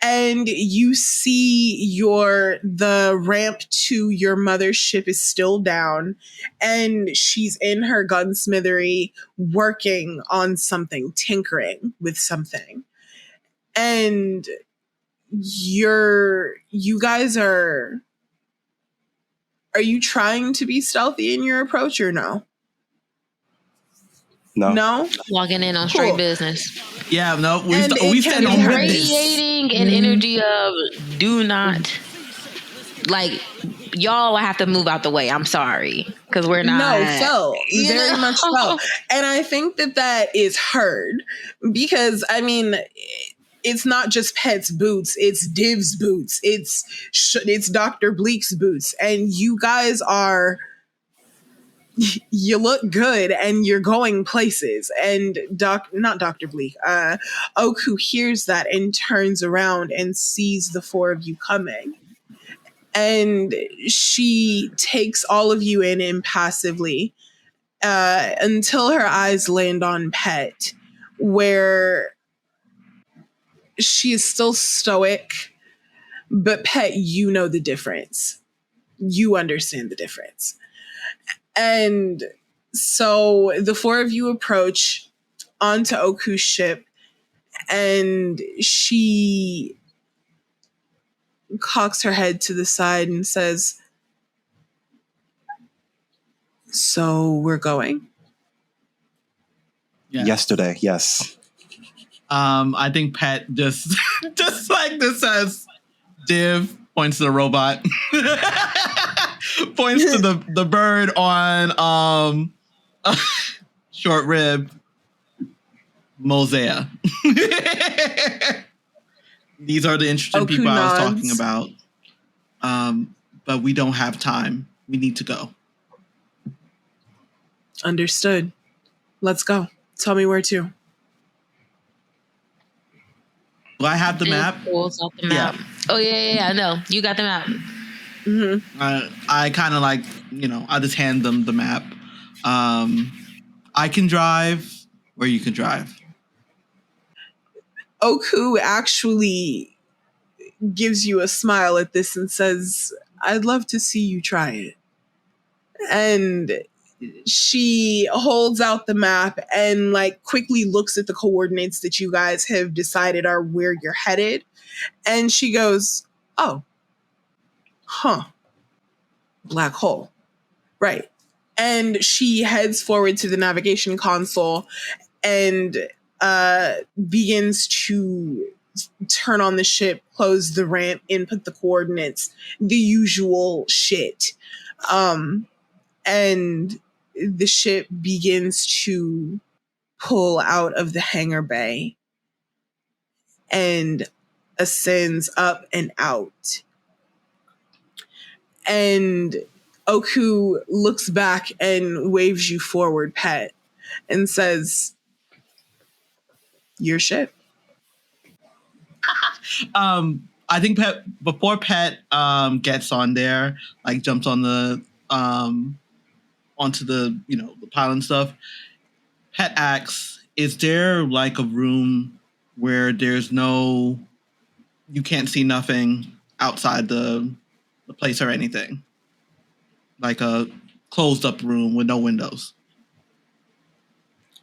And you see the ramp to your mother's ship is still down, and she's in her gunsmithery working on something, tinkering with something. And you guys are you trying to be stealthy in your approach or no? No? Walking in on straight business. Yeah, no, we stand can on be business. Radiating an energy of do not, like, y'all have to move out the way. I'm sorry. Because we're not. No, so. Very much so. And I think that is heard. Because, I mean, it's not just Pet's boots. It's Div's boots. It's Dr. Bleak's boots. And you guys are... You look good and you're going places. And not Dr. Bleak, Oku hears that and turns around and sees the four of you coming. And she takes all of you in impassively until her eyes land on Pet, where she is still stoic. But Pet, you know the difference. You understand the difference. And so the four of you approach onto Oku's ship, and she cocks her head to the side and says, "So we're going?" Yeah. Yesterday, yes. I think Pet just like this says, Div points to the robot. Points to the bird on Short Rib, Mozaeya. These are the interesting people I was talking about. But we don't have time. We need to go. Understood. Let's go. Tell me where to. Do I have the map? Yeah. Oh, yeah. I know. You got the map. Mm-hmm. I kind of like, I just hand them the map. I can drive, or you can drive. Oku actually gives you a smile at this and says, "I'd love to see you try it." And she holds out the map and like quickly looks at the coordinates that you guys have decided are where you're headed. And she goes, "Oh, huh. Black hole. Right." And she heads forward to the navigation console and begins to turn on the ship, close the ramp, input the coordinates, the usual shit. and the ship begins to pull out of the hangar bay and ascends up and out. And Oku looks back and waves you forward, Pet, and says, "Your ship." I think before Pet gets on there, like jumps on the onto the the pile and stuff, Pet asks, "Is there like a room where there's you can't see nothing outside the place or anything, like a closed up room with no windows?"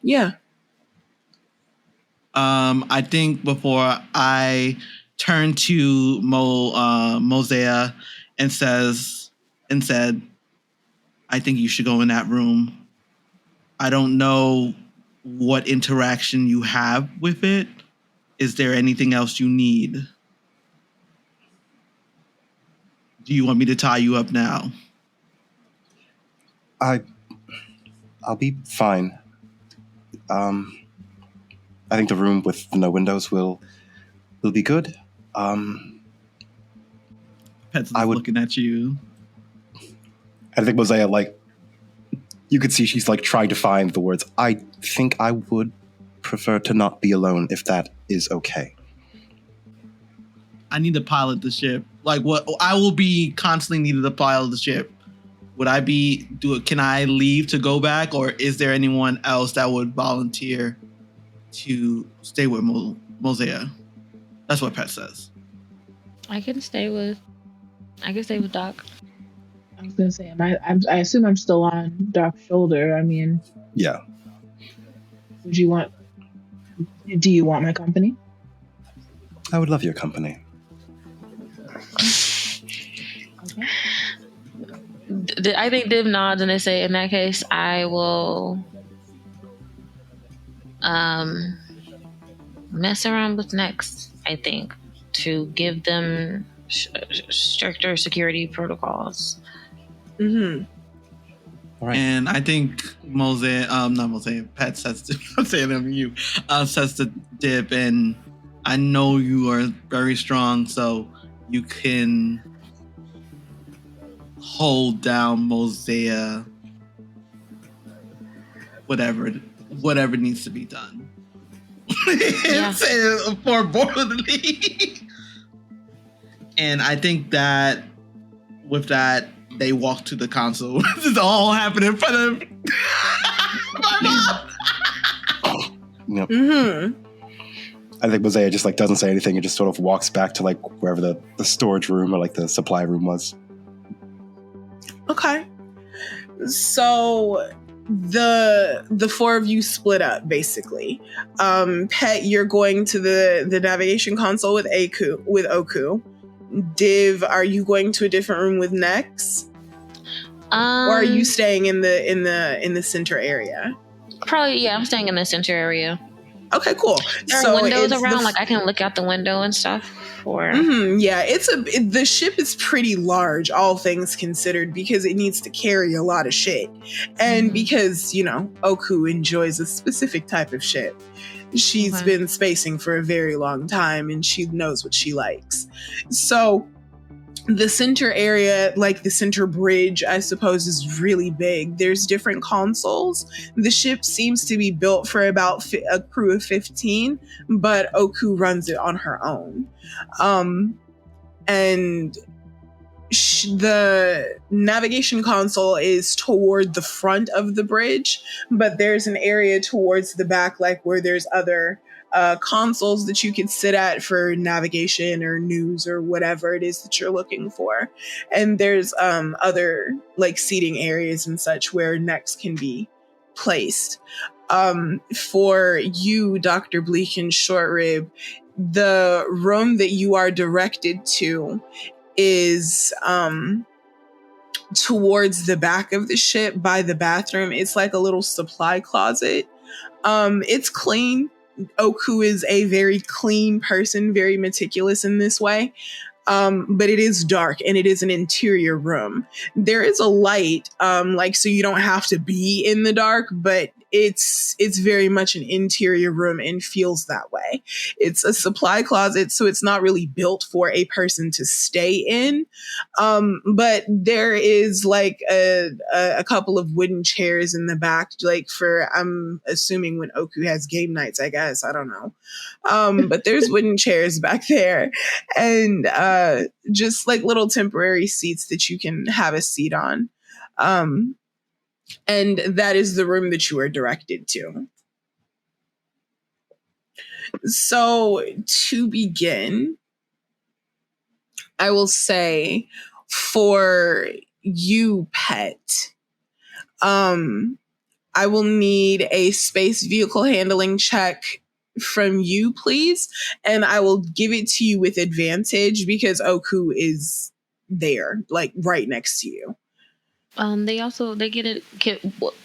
Yeah. I think before I turn to Mozaeya and said, "I think you should go in that room. I don't know what interaction you have with it. Is there anything else you need? Do you want me to tie you up now?" I'll be fine. I think the room with no windows will be good. Pet's looking at you. I think Mozaeya, like, you could see she's like trying to find the words. I think I would prefer to not be alone if that is okay. I need to pilot the ship. Like, what? I will be constantly needed to pilot the ship. Would I can I leave to go back, or is there anyone else that would volunteer to stay with Mozaeya? That's what Pet says. I can stay with Doc. I was gonna say, I assume I'm still on Doc's shoulder. I mean, yeah. Do you want my company? I would love your company. Okay. I think Div nods and they say, in that case, I will mess around with Next, I think, to give them stricter security protocols. Mm-hmm. All right. And I think Pet says to, I'm saying them you, says to Dib, and I know you are very strong, so you can hold down Mozaeya, whatever needs to be done. Yeah. Forebodingly. And I think that with that, they walk to the console. This is all happening in front of my mom. Yep. Mm-hmm. I think Mozaeya just like doesn't say anything and just sort of walks back to like wherever the storage room or like the supply room was. Okay. So the four of you split up basically. Pet, you're going to the navigation console with Oku. Div, are you going to a different room with Nex? Or are you staying in the center area? Probably, yeah, I'm staying in the center area. Okay, cool. There are windows around, like I can look out the window and stuff. Or yeah, the ship is pretty large, all things considered, because it needs to carry a lot of shit, and because Oku enjoys a specific type of ship. She's been spacing for a very long time, and she knows what she likes. So the center area, like the center bridge, I suppose, is really big. There's different consoles. The ship seems to be built for about a crew of 15, but Oku runs it on her own. And the navigation console is toward the front of the bridge, but there's an area towards the back, like where there's other consoles that you could sit at for navigation or news or whatever it is that you're looking for. And there's other like seating areas and such where Nex can be placed. For you, Dr. Bleak and Short Rib, the room that you are directed to is towards the back of the ship by the bathroom. It's like a little supply closet. It's clean. Oku is a very clean person, very meticulous in this way. but it is dark and it is an interior room. There is a light, so you don't have to be in the dark, but it's very much an interior room and feels that way. It's a supply closet, so it's not really built for a person to stay in. But there is like a couple of wooden chairs in the back, like for, I'm assuming when Oku has game nights, I guess, I don't know. But there's wooden chairs back there and just like little temporary seats that you can have a seat on. And that is the room that you are directed to. So to begin, I will say for you, pet, I will need a space vehicle handling check from you, please. And I will give it to you with advantage because Oku is there, like right next to you. They get it.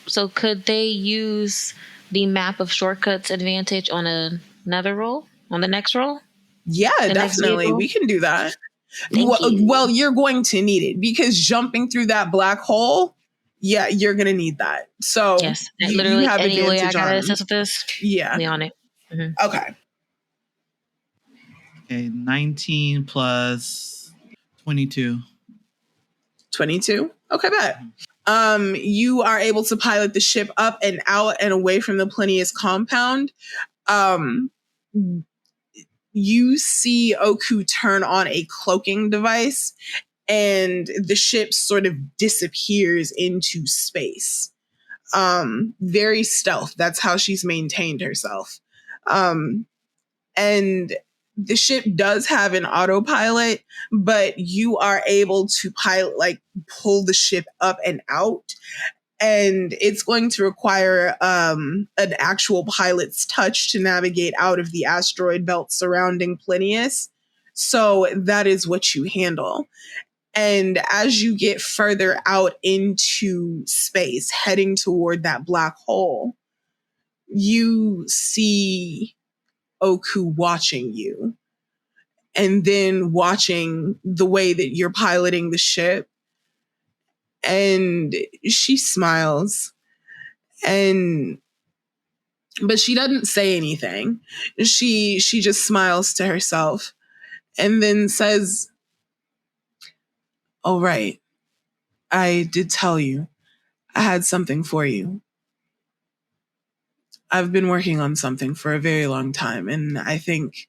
So could they use the map of shortcuts advantage on another roll, on the next roll? Yeah, definitely. We can do that. Well, you're going to need it because jumping through that black hole, yeah, you're going to need that. So yes, literally you have any way I advantage got to on assess with this. Yeah. Be on it. Mm-hmm. Okay. Okay, 19 plus 22. 22? Okay, bet. You are able to pilot the ship up and out and away from the Plinius compound. You see Oku turn on a cloaking device and the ship sort of disappears into space. Very stealth. That's how she's maintained herself. And the ship does have an autopilot, but you are able to pull the ship up and out. And it's going to require an actual pilot's touch to navigate out of the asteroid belt surrounding Plinius. So that is what you handle. And as you get further out into space, heading toward that black hole, you see Oku watching you and then watching the way that you're piloting the ship. And she smiles but she doesn't say anything. She just smiles to herself and then says, "Oh, right. I did tell you I had something for you. I've been working on something for a very long time, and I think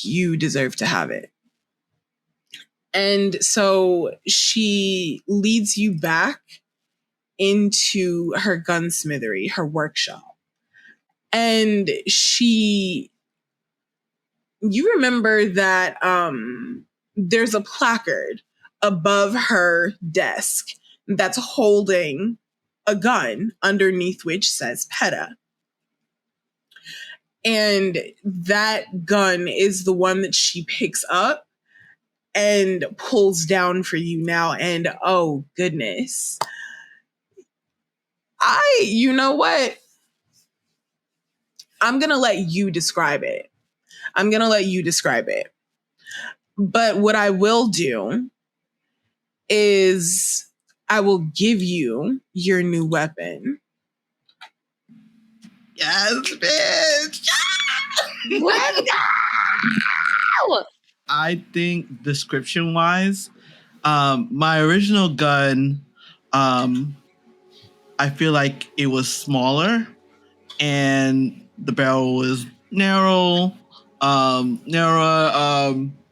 you deserve to have it." And so she leads you back into her gunsmithery, her workshop. And you remember that there's a placard above her desk that's holding a gun underneath which says PETA. And that gun is the one that she picks up and pulls down for you now. And oh goodness. You know what? I'm going to let you describe it. But what I will do is I will give you your new weapon. Yes, bitch. Let's go! I think description wise, my original gun, I feel like it was smaller and the barrel was narrower,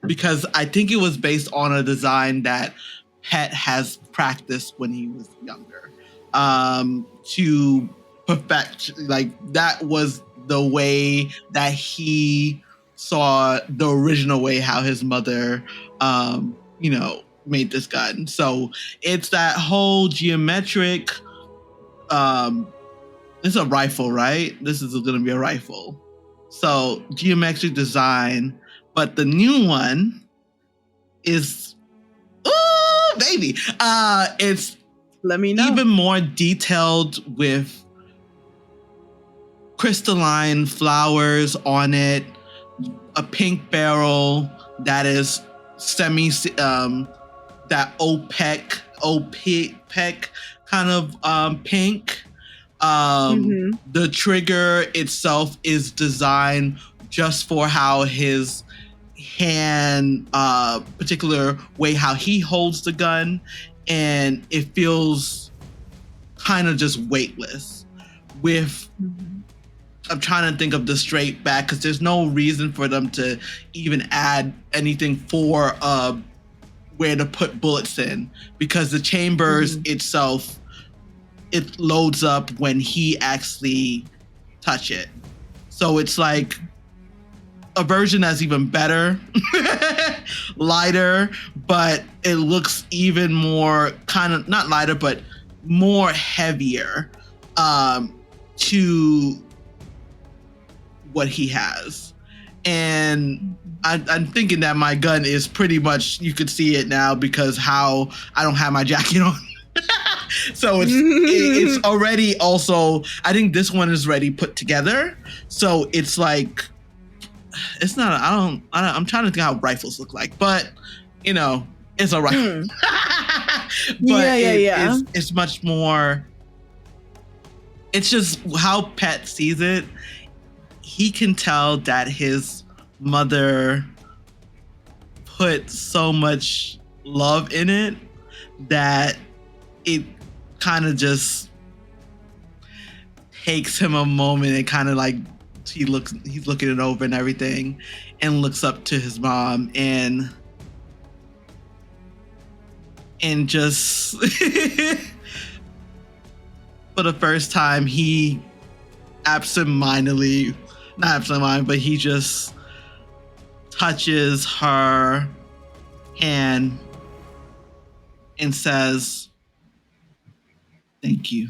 because I think it was based on a design that Pet has practiced when he was younger, to perfect, like that was the way that he saw the original way how his mother, made this gun. So it's that whole geometric, it's a rifle, right? This is going to be a rifle. So geometric design, but the new one is, ooh, baby. It's let me know. Even more detailed with crystalline flowers on it, a pink barrel that is that opaque kind of pink. The trigger itself is designed just for how his hand, particular way how he holds the gun, and it feels kind of just weightless. I'm trying to think of the straight back because there's no reason for them to even add anything for where to put bullets in, because the chambers itself, it loads up when he actually touch it. So it's like a version that's even better, lighter, but it looks even more kind of, not lighter, but more heavier to what he has. And I'm thinking that my gun is pretty much, you could see it now because how I don't have my jacket on. So it's already also, I think this one is already put together. So it's like, it's not, I'm trying to think how rifles look like, but you know, it's a rifle. But it's much more, it's just how Pet sees it. He can tell that his mother put so much love in it that it kind of just takes him a moment and kind of like he's looking it over and everything, and looks up to his mom and just for the first time he absentmindedly, not absentmindedly, but he just touches her hand and says, "Thank you."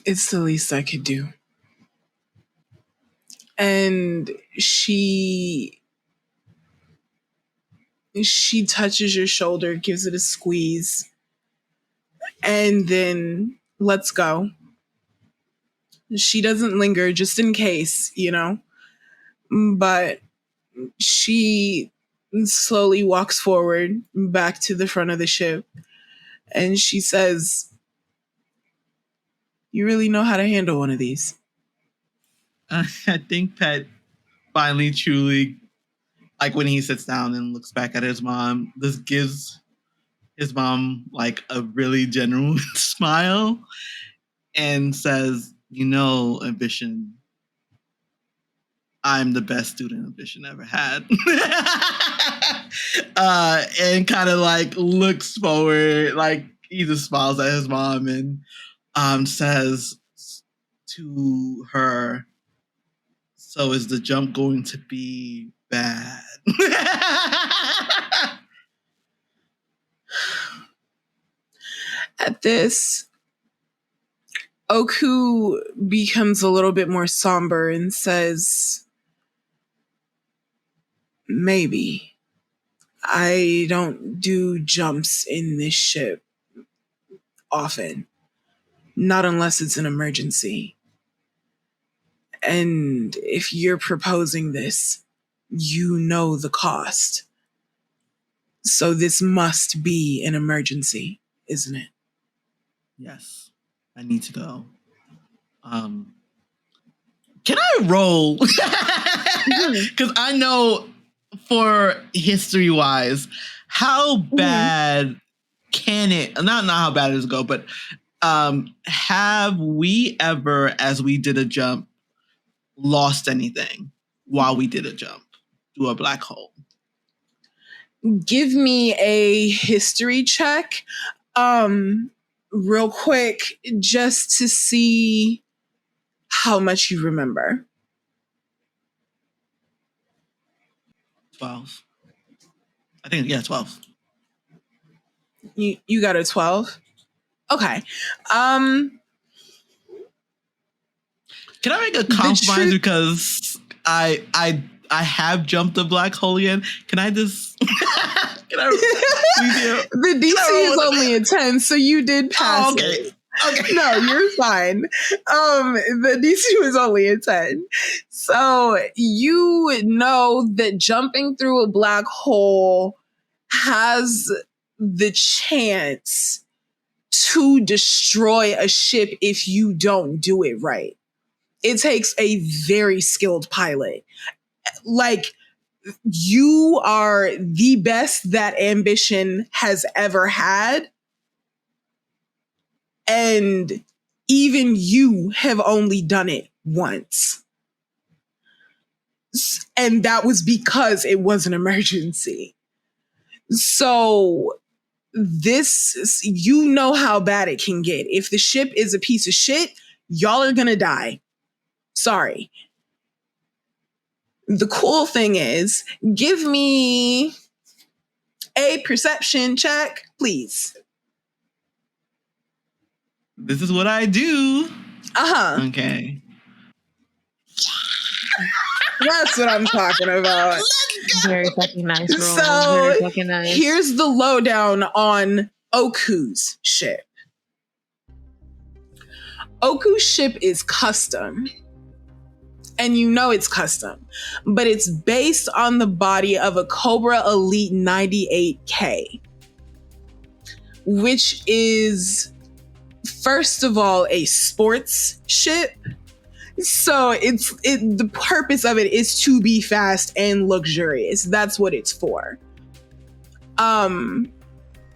It's the least I could do. And she touches your shoulder, gives it a squeeze, and then lets go. She doesn't linger just in case, you know, but she slowly walks forward back to the front of the ship, and she says, "You really know how to handle one of these." I think Pet finally truly, like when he sits down and looks back at his mom, this gives his mom like a really genuine smile and says, "You know, Ambition, I'm the best student Ambition ever had." And kind of like looks forward, like he just smiles at his mom and says to her, "So is the jump going to be bad?" At this, Oku becomes a little bit more somber and says, "Maybe. I don't do jumps in this ship often. Not unless it's an emergency. And if you're proposing this, you know the cost. So this must be an emergency, isn't it?" Yes, I need to go. Can I roll? Because I know for history-wise, how bad can it, not how bad does it go, but have we ever, as we did a jump, lost anything while we did a jump through a black hole? Give me a history check, real quick, just to see how much you remember. 12. I think, yeah, 12. You got a 12? Okay. Can I make a compromise because I have jumped a black hole again? Can I just the DC is only a 10, so you did pass. Oh, okay. It. Okay. No, you're fine. The DC was only a 10. So you know that jumping through a black hole has the chance to destroy a ship if you don't do it right. It takes a very skilled pilot. Like, you are the best that Ambition has ever had. And even you have only done it once. And that was because it was an emergency. So this, you know how bad it can get. If the ship is a piece of shit, y'all are gonna die. Sorry. The cool thing is, give me a perception check, please. This is what I do. Uh-huh. Okay. That's what I'm talking about. Very fucking nice roll. So, Very fucking nice. here's the lowdown on Oku's ship. Oku's ship is custom. And you know it's custom. But it's based on the body of a Cobra Elite 98K. Which is, first of all, a sports ship. So the purpose of it is to be fast and luxurious. That's what it's for.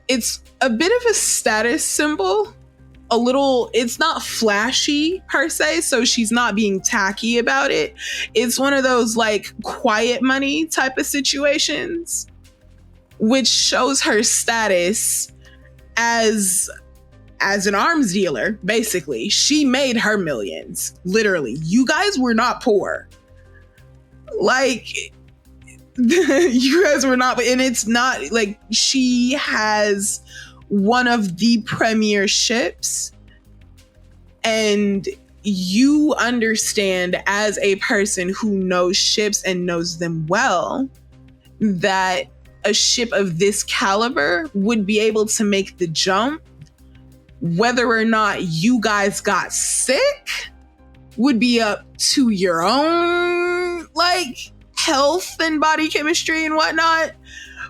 It's a bit of a status symbol. It's not flashy per se, so she's not being tacky about it. It's one of those like quiet money type of situations, which shows her status as an arms dealer. Basically, she made her millions. Literally, you guys were not poor. Like, you guys were not, and it's not like she has one of the premier ships, and you understand as a person who knows ships and knows them well that a ship of this caliber would be able to make the jump. Whether or not you guys got sick would be up to your own like health and body chemistry and whatnot.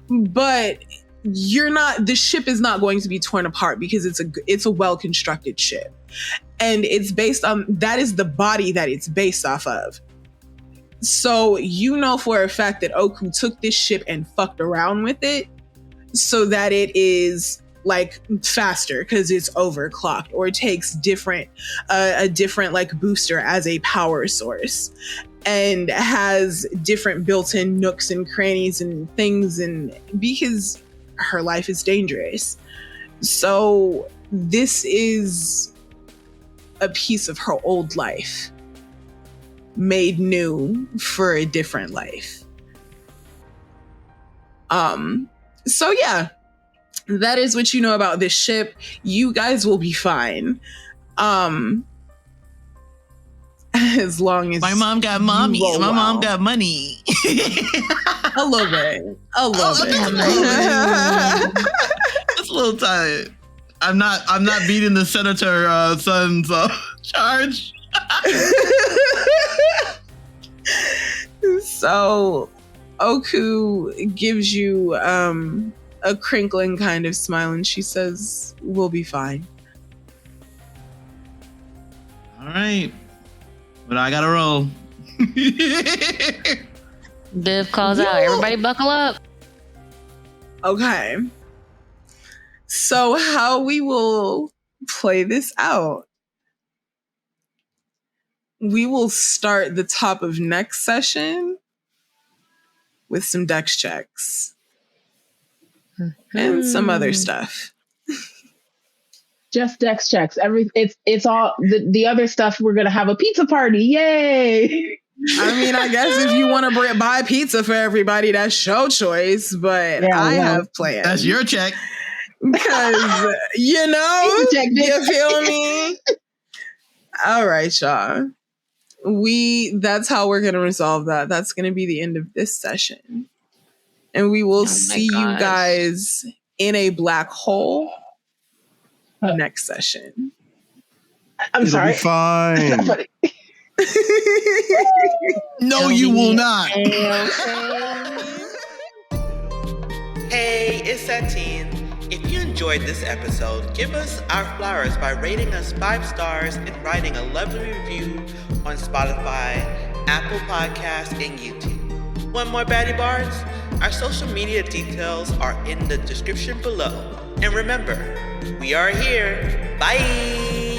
But the ship is not going to be torn apart because it's a well-constructed ship. And it's based on, that is the body that it's based off of. So you know for a fact that Oku took this ship and fucked around with it so that it is like faster because it's overclocked, or it takes a different like booster as a power source, and has different built-in nooks and crannies and things, and because her life is dangerous. So this is a piece of her old life made new for a different life. So yeah, that is what you know about this ship. You guys will be fine. As long as my mom got mommy, my mom got money. A little bit. It's a little tired. I'm not beating the senator son's charge. So Oku gives you a crinkling kind of smile, and she says, "We'll be fine." All right, but I gotta roll. Viv calls out, "Everybody buckle up." Okay. So how we will play this out? We will start the top of next session with some dex checks and some other stuff. Just dex checks. It's all the other stuff. We're gonna have a pizza party. Yay! I mean, I guess if you want to buy pizza for everybody, that's your choice. But yeah, I have plans. That's your check. Because, you feel me? All right, y'all. That's how we're going to resolve that. That's going to be the end of this session. And we will see you guys in a black hole next session. I'm It'll sorry. be fine. No, you will not. Hey, it's Satine. If you enjoyed this episode, give us our flowers by rating us 5 stars and writing a lovely review on Spotify, Apple Podcasts, and YouTube. Want more BaddieBards? Our social media details are in the description below. And remember, we are here. Bye!